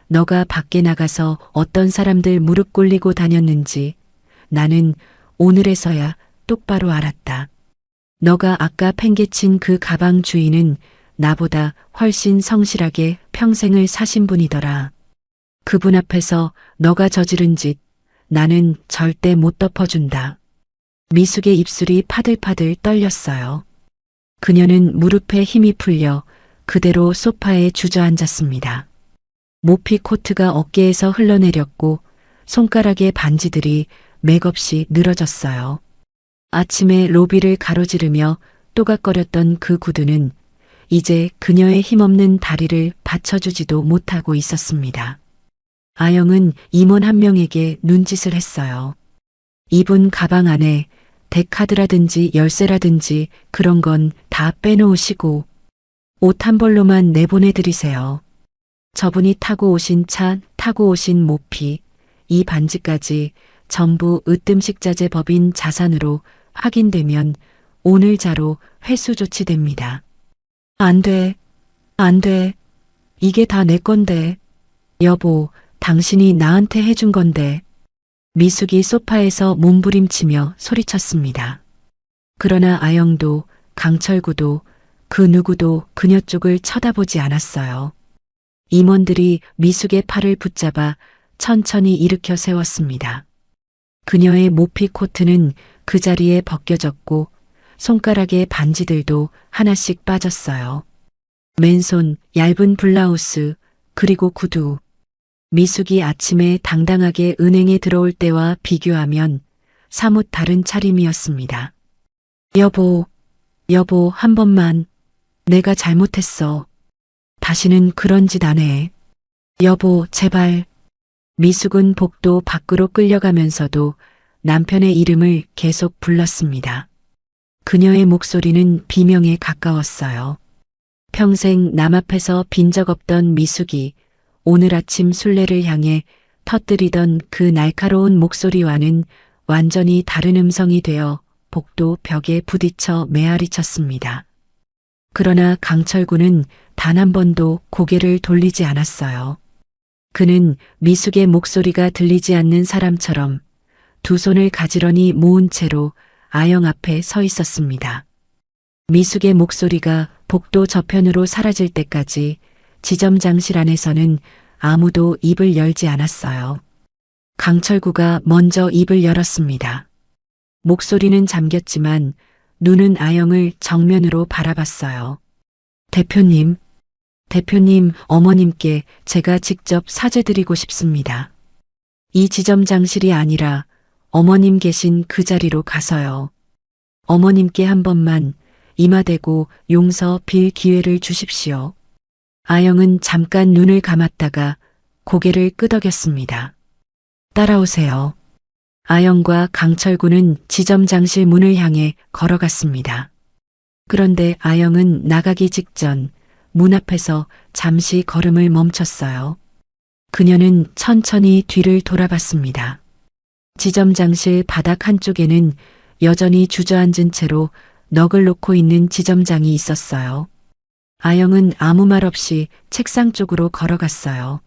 너가 밖에 나가서 어떤 사람들 무릎 꿇리고 다녔는지 나는 오늘에서야 똑바로 알았다. 너가 아까 팽개친 그 가방 주인은 나보다 훨씬 성실하게 평생을 사신 분이더라. 그분 앞에서 너가 저지른 짓 나는 절대 못 덮어준다. 미숙의 입술이 파들파들 떨렸어요. 그녀는 무릎에 힘이 풀려 그대로 소파에 주저앉았습니다. 모피 코트가 어깨에서 흘러내렸고 손가락의 반지들이 맥없이 늘어졌어요. 아침에 로비를 가로지르며 또각거렸던 그 구두는 이제 그녀의 힘없는 다리를 받쳐주지도 못하고 있었습니다. 아영은 임원 한 명에게 눈짓을 했어요. 이분 가방 안에 덱카드라든지 열쇠라든지 그런 건 다 빼놓으시고 옷 한 벌로만 내보내드리세요. 저분이 타고 오신 차, 타고 오신 모피, 이 반지까지 전부 으뜸식자재 법인 자산으로 확인되면 오늘 자로 회수 조치됩니다. 안 돼. 안 돼. 이게 다 내 건데. 여보, 당신이 나한테 해준 건데. 미숙이 소파에서 몸부림치며 소리쳤습니다. 그러나 아영도 강철구도 그 누구도 그녀 쪽을 쳐다보지 않았어요. 임원들이 미숙의 팔을 붙잡아 천천히 일으켜 세웠습니다. 그녀의 모피 코트는 그 자리에 벗겨졌고 손가락의 반지들도 하나씩 빠졌어요. 맨손, 얇은 블라우스, 그리고 구두. 미숙이 아침에 당당하게 은행에 들어올 때와 비교하면 사뭇 다른 차림이었습니다. 여보, 여보, 한 번만. 내가 잘못했어. 다시는 그런 짓 안 해. 여보, 제발. 미숙은 복도 밖으로 끌려가면서도 남편의 이름을 계속 불렀습니다. 그녀의 목소리는 비명에 가까웠어요. 평생 남 앞에서 빈 적 없던 미숙이 오늘 아침 순례를 향해 터뜨리던 그 날카로운 목소리와는 완전히 다른 음성이 되어 복도 벽에 부딪혀 메아리 쳤습니다. 그러나 강철구는 단 한 번도 고개를 돌리지 않았어요. 그는 미숙의 목소리가 들리지 않는 사람처럼 두 손을 가지런히 모은 채로 아영 앞에 서 있었습니다. 미숙의 목소리가 복도 저편으로 사라질 때까지 지점장실 안에서는 아무도 입을 열지 않았어요. 강철구가 먼저 입을 열었습니다. 목소리는 잠겼지만 눈은 아영을 정면으로 바라봤어요. 대표님, 어머님께 제가 직접 사죄드리고 싶습니다. 이 지점장실이 아니라 어머님 계신 그 자리로 가서요. 어머님께 한 번만 이마대고 용서 빌 기회를 주십시오. 아영은 잠깐 눈을 감았다가 고개를 끄덕였습니다. 따라오세요. 아영과 강철구는 지점장실 문을 향해 걸어갔습니다. 그런데 아영은 나가기 직전 문 앞에서 잠시 걸음을 멈췄어요. 그녀는 천천히 뒤를 돌아봤습니다. 지점장실 바닥 한쪽에는 여전히 주저앉은 채로 넋을 놓고 있는 지점장이 있었어요. 아영은 아무 말 없이 책상 쪽으로 걸어갔어요.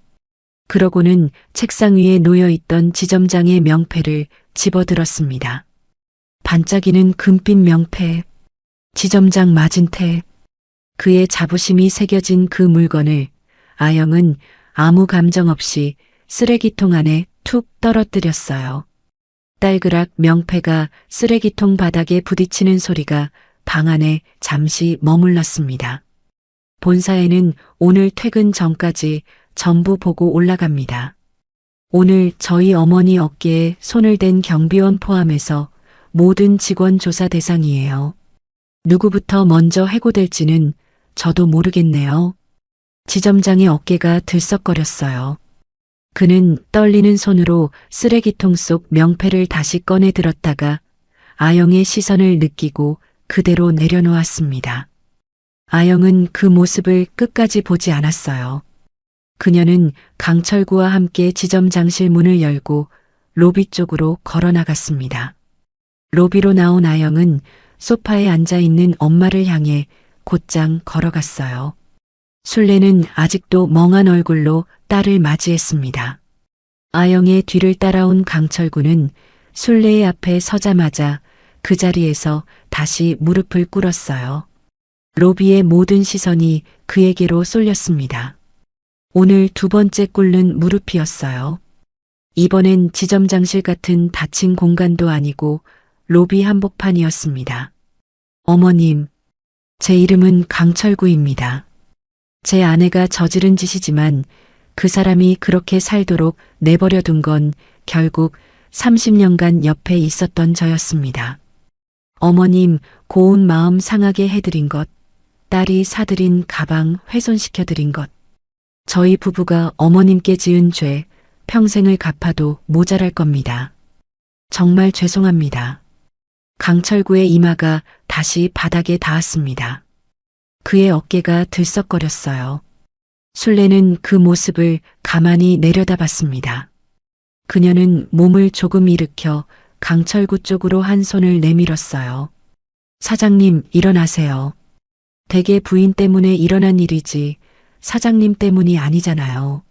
그러고는 책상 위에 놓여있던 지점장의 명패를 집어들었습니다. 반짝이는 금빛 명패, 지점장 마진태. 그의 자부심이 새겨진 그 물건을 아영은 아무 감정 없이 쓰레기통 안에 툭 떨어뜨렸어요. 딸그락 명패가 쓰레기통 바닥에 부딪히는 소리가 방 안에 잠시 머물렀습니다. 본사에는 오늘 퇴근 전까지 전부 보고 올라갑니다. 오늘 저희 어머니 어깨에 손을 댄 경비원 포함해서 모든 직원 조사 대상이에요. 누구부터 먼저 해고될지는 저도 모르겠네요. 지점장의 어깨가 들썩거렸어요. 그는 떨리는 손으로 쓰레기통 속 명패를 다시 꺼내 들었다가 아영의 시선을 느끼고 그대로 내려놓았습니다. 아영은 그 모습을 끝까지 보지 않았어요. 그녀는 강철구와 함께 지점장실 문을 열고 로비 쪽으로 걸어 나갔습니다. 로비로 나온 아영은 소파에 앉아 있는 엄마를 향해 곧장 걸어갔어요. 순례는 아직도 멍한 얼굴로 딸을 맞이했습니다. 아영의 뒤를 따라온 강철구는 순례의 앞에 서자마자 그 자리에서 다시 무릎을 꿇었어요. 로비의 모든 시선이 그에게로 쏠렸습니다. 오늘 두 번째 꿇는 무릎이었어요. 이번엔 지점장실 같은 닫힌 공간도 아니고 로비 한복판이었습니다. 어머님, 제 이름은 강철구입니다. 제 아내가 저지른 짓이지만 그 사람이 그렇게 살도록 내버려둔 건 결국 30년간 옆에 있었던 저였습니다. 어머님 고운 마음 상하게 해드린 것, 딸이 사들인 가방 훼손시켜드린 것, 저희 부부가 어머님께 지은 죄 평생을 갚아도 모자랄 겁니다. 정말 죄송합니다. 강철구의 이마가 다시 바닥에 닿았습니다. 그의 어깨가 들썩거렸어요. 순례는 그 모습을 가만히 내려다봤습니다. 그녀는 몸을 조금 일으켜 강철구 쪽으로 한 손을 내밀었어요. 사장님, 일어나세요. 댁의 부인 때문에 일어난 일이지 사장님 때문이 아니잖아요.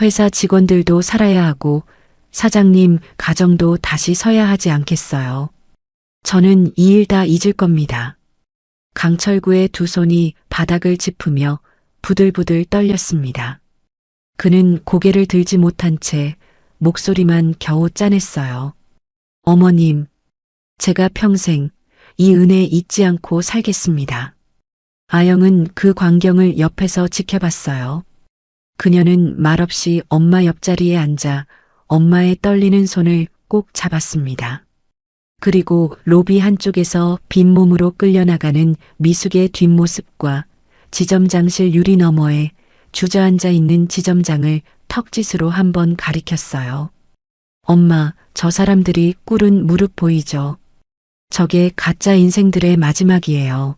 회사 직원들도 살아야 하고 사장님 가정도 다시 서야 하지 않겠어요. 저는 이 일 다 잊을 겁니다. 강철구의 두 손이 바닥을 짚으며 부들부들 떨렸습니다. 그는 고개를 들지 못한 채 목소리만 겨우 짜냈어요. 어머님, 제가 평생 이 은혜 잊지 않고 살겠습니다. 아영은 그 광경을 옆에서 지켜봤어요. 그녀는 말없이 엄마 옆자리에 앉아 엄마의 떨리는 손을 꼭 잡았습니다. 그리고 로비 한쪽에서 빈몸으로 끌려나가는 미숙의 뒷모습과 지점장실 유리 너머에 주저앉아 있는 지점장을 턱짓으로 한번 가리켰어요. 엄마, 저 사람들이 꿇은 무릎 보이죠? 저게 가짜 인생들의 마지막이에요.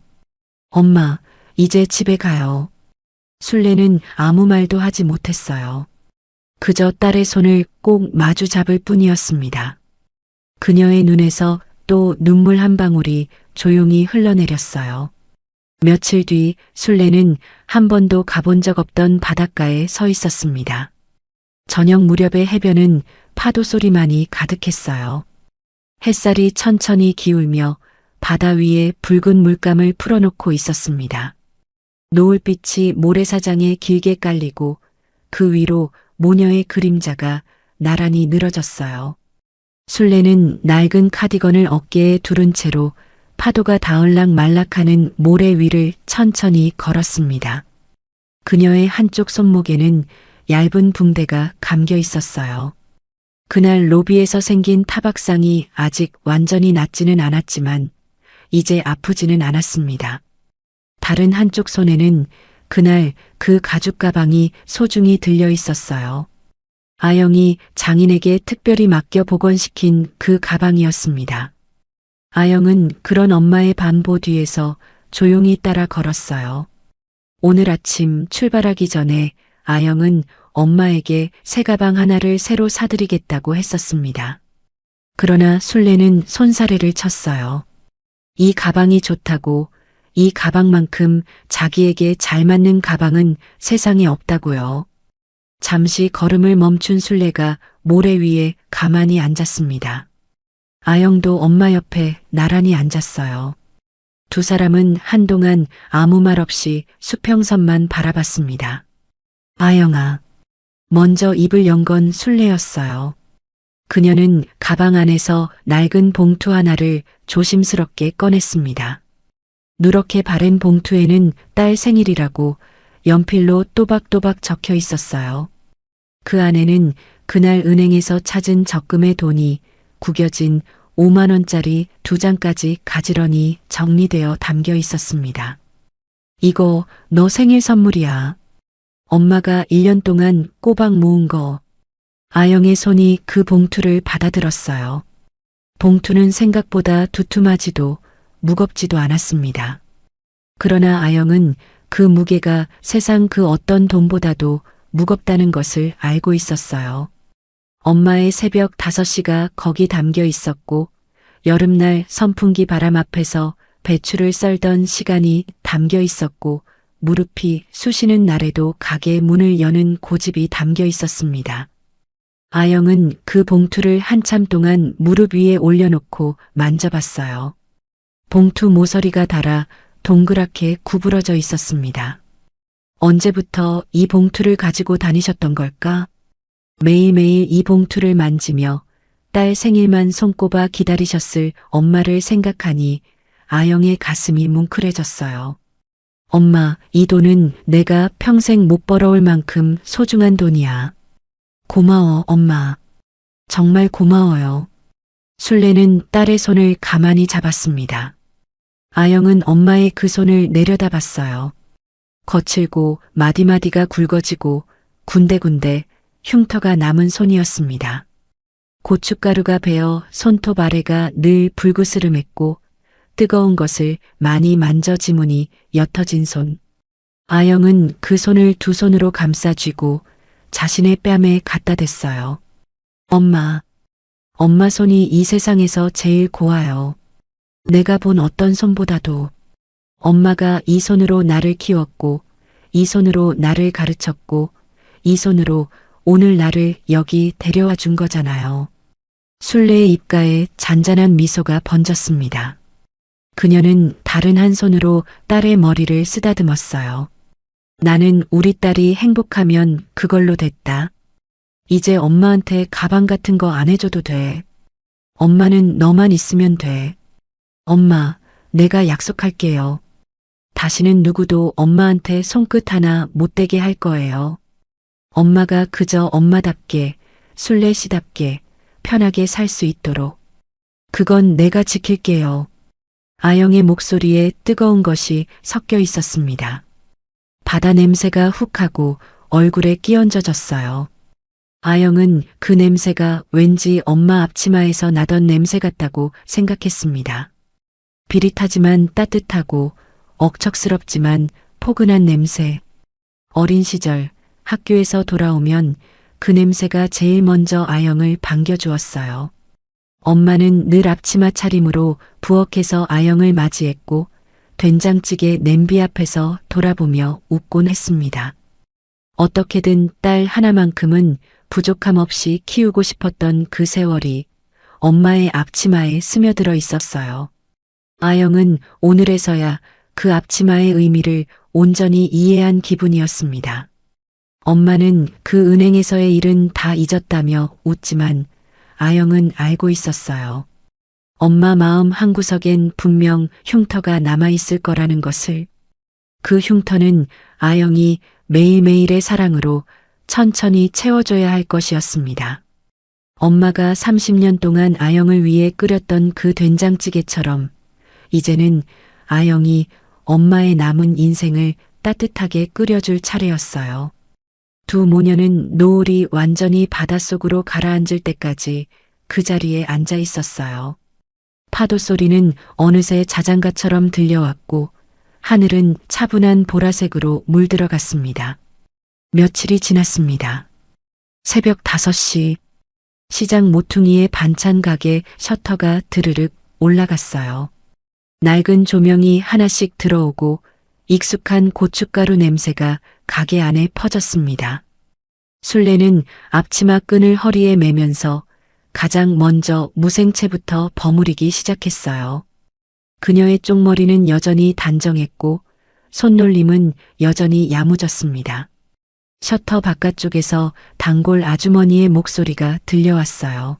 엄마, 이제 집에 가요. 순례는 아무 말도 하지 못했어요. 그저 딸의 손을 꼭 마주 잡을 뿐이었습니다. 그녀의 눈에서 또 눈물 한 방울이 조용히 흘러내렸어요. 며칠 뒤 순례는 한 번도 가본 적 없던 바닷가에 서 있었습니다. 저녁 무렵의 해변은 파도 소리만이 가득했어요. 햇살이 천천히 기울며 바다 위에 붉은 물감을 풀어놓고 있었습니다. 노을빛이 모래사장에 길게 깔리고 그 위로 모녀의 그림자가 나란히 늘어졌어요. 순례는 낡은 카디건을 어깨에 두른 채로 파도가 닿을락 말락하는 모래 위를 천천히 걸었습니다. 그녀의 한쪽 손목에는 얇은 붕대가 감겨 있었어요. 그날 로비에서 생긴 타박상이 아직 완전히 낫지는 않았지만 이제 아프지는 않았습니다. 다른 한쪽 손에는 그날 그 가죽 가방이 소중히 들려 있었어요. 아영이 장인에게 특별히 맡겨 복원시킨 그 가방이었습니다. 아영은 그런 엄마의 반보 뒤에서 조용히 따라 걸었어요. 오늘 아침 출발하기 전에 아영은 엄마에게 새 가방 하나를 새로 사드리겠다고 했었습니다. 그러나 순례는 손사래를 쳤어요. 이 가방이 좋다고, 이 가방만큼 자기에게 잘 맞는 가방은 세상에 없다고요. 잠시 걸음을 멈춘 순례가 모래 위에 가만히 앉았습니다. 아영도 엄마 옆에 나란히 앉았어요. 두 사람은 한동안 아무 말 없이 수평선만 바라봤습니다. 아영아. 먼저 입을 연 건 순례였어요. 그녀는 가방 안에서 낡은 봉투 하나를 조심스럽게 꺼냈습니다. 누렇게 바른 봉투에는 딸 생일이라고 연필로 또박또박 적혀 있었어요. 그 안에는 그날 은행에서 찾은 적금의 돈이 구겨진 5만 원짜리 2장까지 가지런히 정리되어 담겨 있었습니다. 이거 너 생일 선물이야. 엄마가 1년 동안 꼬박 모은 거. 아영의 손이 그 봉투를 받아들었어요. 봉투는 생각보다 두툼하지도 무겁지도 않았습니다. 그러나 아영은 그 무게가 세상 그 어떤 돈보다도 무겁다는 것을 알고 있었어요. 엄마의 새벽 5시가 거기 담겨 있었고 여름날 선풍기 바람 앞에서 배추를 썰던 시간이 담겨 있었고 무릎이 쑤시는 날에도 가게 문을 여는 고집이 담겨 있었습니다. 아영은 그 봉투를 한참 동안 무릎 위에 올려놓고 만져봤어요. 봉투 모서리가 닳아 동그랗게 구부러져 있었습니다. 언제부터 이 봉투를 가지고 다니셨던 걸까? 매일매일 이 봉투를 만지며 딸 생일만 손꼽아 기다리셨을 엄마를 생각하니 아영의 가슴이 뭉클해졌어요. 엄마, 이 돈은 내가 평생 못 벌어올 만큼 소중한 돈이야. 고마워, 엄마. 정말 고마워요. 순례는 딸의 손을 가만히 잡았습니다. 아영은 엄마의 그 손을 내려다봤어요. 거칠고 마디마디가 굵어지고 군데군데 흉터가 남은 손이었습니다. 고춧가루가 베어 손톱 아래가 늘 불그스름했고 뜨거운 것을 많이 만져지무니 옅어진 손. 아영은 그 손을 두 손으로 감싸 쥐고 자신의 뺨에 갖다 댔어요. 엄마 손이 이 세상에서 제일 고와요. 내가 본 어떤 손보다도. 엄마가 이 손으로 나를 키웠고 이 손으로 나를 가르쳤고 이 손으로 오늘 나를 여기 데려와 준 거잖아요. 순례의 입가에 잔잔한 미소가 번졌습니다. 그녀는 다른 한 손으로 딸의 머리를 쓰다듬었어요. 나는 우리 딸이 행복하면 그걸로 됐다. 이제 엄마한테 가방 같은 거 안 해줘도 돼. 엄마는 너만 있으면 돼. 엄마, 내가 약속할게요. 다시는 누구도 엄마한테 손끝 하나 못 대게 할 거예요. 엄마가 그저 엄마답게, 순례 씨답게 편하게 살 수 있도록. 그건 내가 지킬게요. 아영의 목소리에 뜨거운 것이 섞여 있었습니다. 바다 냄새가 훅 하고 얼굴에 끼얹어졌어요. 아영은 그 냄새가 왠지 엄마 앞치마에서 나던 냄새 같다고 생각했습니다. 비릿하지만 따뜻하고 억척스럽지만 포근한 냄새. 어린 시절 학교에서 돌아오면 그 냄새가 제일 먼저 아영을 반겨주었어요. 엄마는 늘 앞치마 차림으로 부엌에서 아영을 맞이했고 된장찌개 냄비 앞에서 돌아보며 웃곤 했습니다. 어떻게든 딸 하나만큼은 부족함 없이 키우고 싶었던 그 세월이 엄마의 앞치마에 스며들어 있었어요. 아영은 오늘에서야 그 앞치마의 의미를 온전히 이해한 기분이었습니다. 엄마는 그 은행에서의 일은 다 잊었다며 웃지만 아영은 알고 있었어요. 엄마 마음 한구석엔 분명 흉터가 남아있을 거라는 것을. 그 흉터는 아영이 매일매일의 사랑으로 천천히 채워줘야 할 것이었습니다. 엄마가 30년 동안 아영을 위해 끓였던 그 된장찌개처럼 이제는 아영이 엄마의 남은 인생을 따뜻하게 끓여줄 차례였어요. 두 모녀는 노을이 완전히 바닷속으로 가라앉을 때까지 그 자리에 앉아 있었어요. 파도 소리는 어느새 자장가처럼 들려왔고 하늘은 차분한 보라색으로 물들어갔습니다. 며칠이 지났습니다. 새벽 5시 시장 모퉁이의 반찬 가게 셔터가 드르륵 올라갔어요. 낡은 조명이 하나씩 들어오고 익숙한 고춧가루 냄새가 가게 안에 퍼졌습니다. 술래는 앞치마 끈을 허리에 매면서 가장 먼저 무생채부터 버무리기 시작했어요. 그녀의 쪽머리는 여전히 단정했고 손놀림은 여전히 야무졌습니다. 셔터 바깥쪽에서 단골 아주머니의 목소리가 들려왔어요.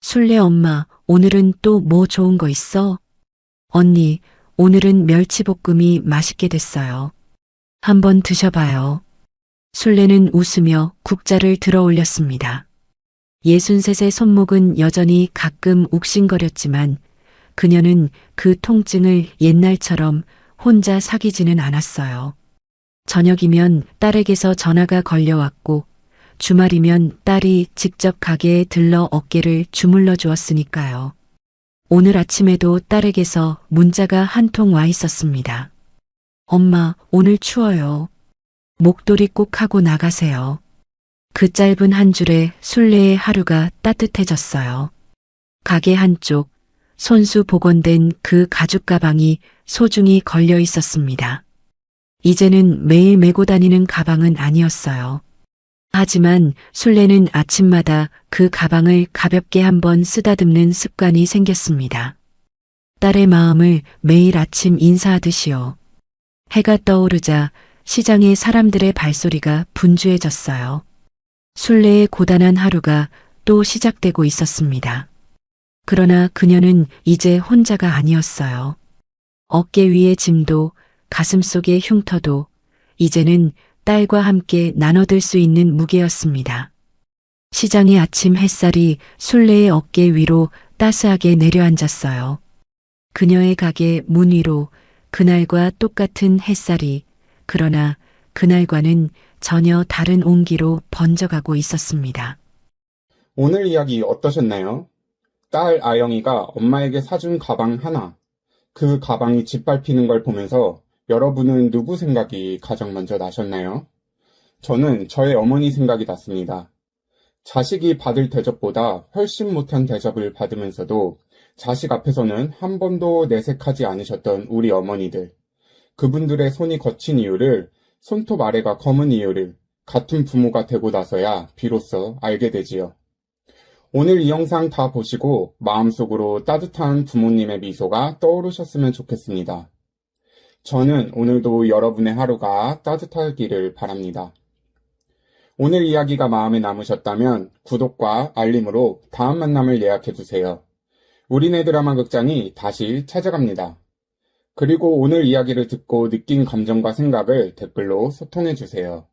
술래 엄마, 오늘은 또 뭐 좋은 거 있어? 언니, 오늘은 멸치볶음이 맛있게 됐어요. 한번 드셔봐요. 술래는 웃으며 국자를 들어 올렸습니다. 63의 손목은 여전히 가끔 욱신거렸지만 그녀는 그 통증을 옛날처럼 혼자 사귀지는 않았어요. 저녁이면 딸에게서 전화가 걸려왔고 주말이면 딸이 직접 가게에 들러 어깨를 주물러 주었으니까요. 오늘 아침에도 딸에게서 문자가 한 통 와 있었습니다. 엄마, 오늘 추워요. 목도리 꼭 하고 나가세요. 그 짧은 한 줄에 술래의 하루가 따뜻해졌어요. 가게 한쪽, 손수 복원된 그 가죽 가방이 소중히 걸려 있었습니다. 이제는 매일 메고 다니는 가방은 아니었어요. 하지만 술래는 아침마다 그 가방을 가볍게 한번 쓰다듬는 습관이 생겼습니다. 딸의 마음을 매일 아침 인사하듯이요. 해가 떠오르자 시장의 사람들의 발소리가 분주해졌어요. 술래의 고단한 하루가 또 시작되고 있었습니다. 그러나 그녀는 이제 혼자가 아니었어요. 어깨 위의 짐도 가슴 속의 흉터도 이제는 딸과 함께 나눠들 수 있는 무게였습니다. 시장의 아침 햇살이 술래의 어깨 위로 따스하게 내려앉았어요. 그녀의 가게 문 위로 그날과 똑같은 햇살이 그러나 그날과는 전혀 다른 온기로 번져가고 있었습니다. 오늘 이야기 어떠셨나요? 딸 아영이가 엄마에게 사준 가방 하나, 그 가방이 짓밟히는 걸 보면서 여러분은 누구 생각이 가장 먼저 나셨나요? 저는 저의 어머니 생각이 났습니다. 자식이 받을 대접보다 훨씬 못한 대접을 받으면서도 자식 앞에서는 한 번도 내색하지 않으셨던 우리 어머니들. 그분들의 손이 거친 이유를, 손톱 아래가 검은 이유를 같은 부모가 되고 나서야 비로소 알게 되지요. 오늘 이 영상 다 보시고 마음속으로 따뜻한 부모님의 미소가 떠오르셨으면 좋겠습니다. 저는 오늘도 여러분의 하루가 따뜻하기를 바랍니다. 오늘 이야기가 마음에 남으셨다면 구독과 알림으로 다음 만남을 예약해주세요. 우리네 드라마 극장이 다시 찾아갑니다. 그리고 오늘 이야기를 듣고 느낀 감정과 생각을 댓글로 소통해주세요.